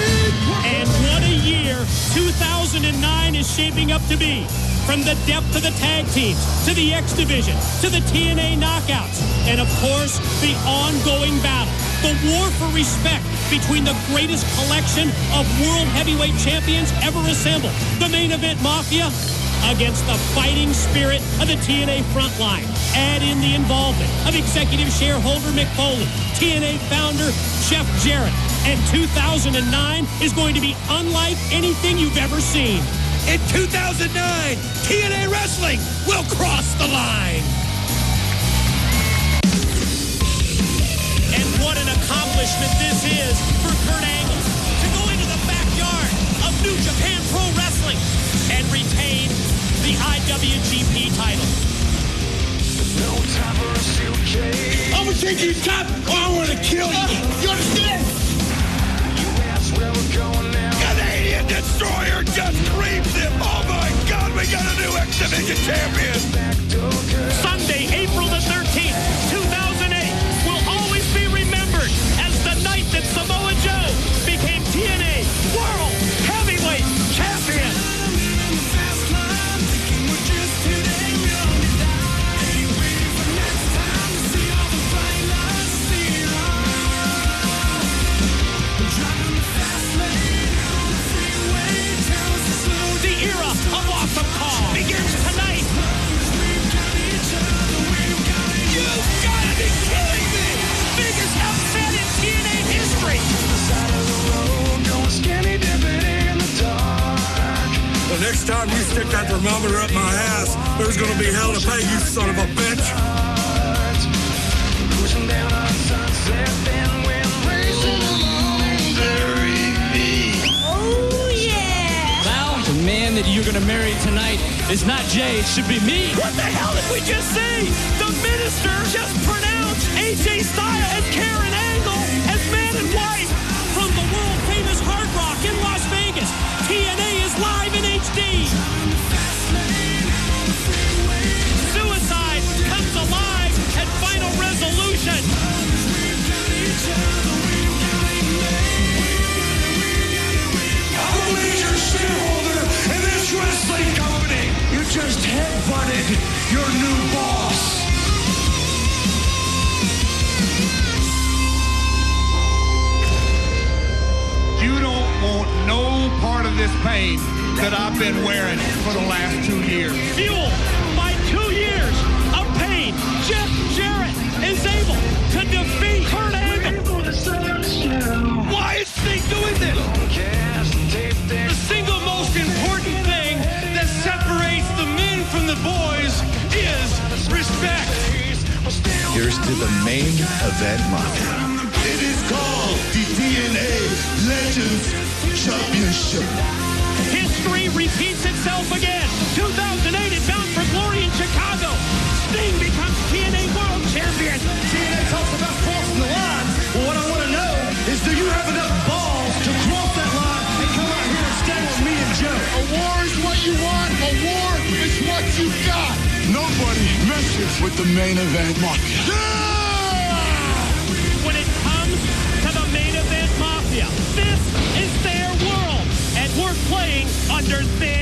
And what a year 2009 is shaping up to be. From the depth of the tag teams, to the X Division, to the TNA knockouts, and of course, the ongoing battle. The war for respect between the greatest collection of world heavyweight champions ever assembled. The main event Mafia against the fighting spirit of the TNA frontline. Add in the involvement of executive shareholder Mick Foley, TNA founder Jeff Jarrett, and 2009 is going to be unlike anything you've ever seen. In 2009, TNA Wrestling will cross the line. And what an accomplishment this is for Kurt Angle to go into the backyard of New Japan Pro Wrestling and retain the IWGP title. No time for a suitcase. I'm gonna take you top or I want to kill you. You understand? You ask where we're going now. Canadian Destroyer just creeps him. Oh my God, we got a new X Division champion. Sunday, April the 13th, 2008 will always be remembered as the night that Samoa Joe became TNA World Heavyweight Champion. The era of Awesome Kong begins tonight. You've got to be killing me! Biggest upset in TNA history. The next time you stick that thermometer up my ass, there's gonna be hell to pay, you son of a bitch. Pushing down on Sunset, then when racing along, bury me. Oh, yeah. Now, the man that you're gonna marry tonight is not Jay, it should be me. What the hell did we just see? The minister just pronounced AJ Styles and Karen Angle as man and wife from the world-famous Hard Rock in Las Vegas. TNA is live in HD. Suicide comes alive at Final Resolution. I'm a major shareholder in this wrestling company. You just headbutted your new boss. You don't want no part of this pain that I've been wearing for the last 2 years. Fueled by 2 years of pain, Jeff Jarrett is able to defeat Kurt Angle. Why is Sting doing this? The single most important thing that separates the men from the boys is respect. Here's to the main event Mafia. It is called the TNA Legends Championship. History repeats itself again. 2008 at Bound for Glory in Chicago. Sting becomes TNA World Champion. TNA talks about crossing the line. Well, what I want to know is, do you have enough balls to cross that line and come out here and stand with me and Joe? A war is what you want. A war is what you got. Nobody messes with the main event Mafia. When it comes to the main event Mafia, this is their playing under thin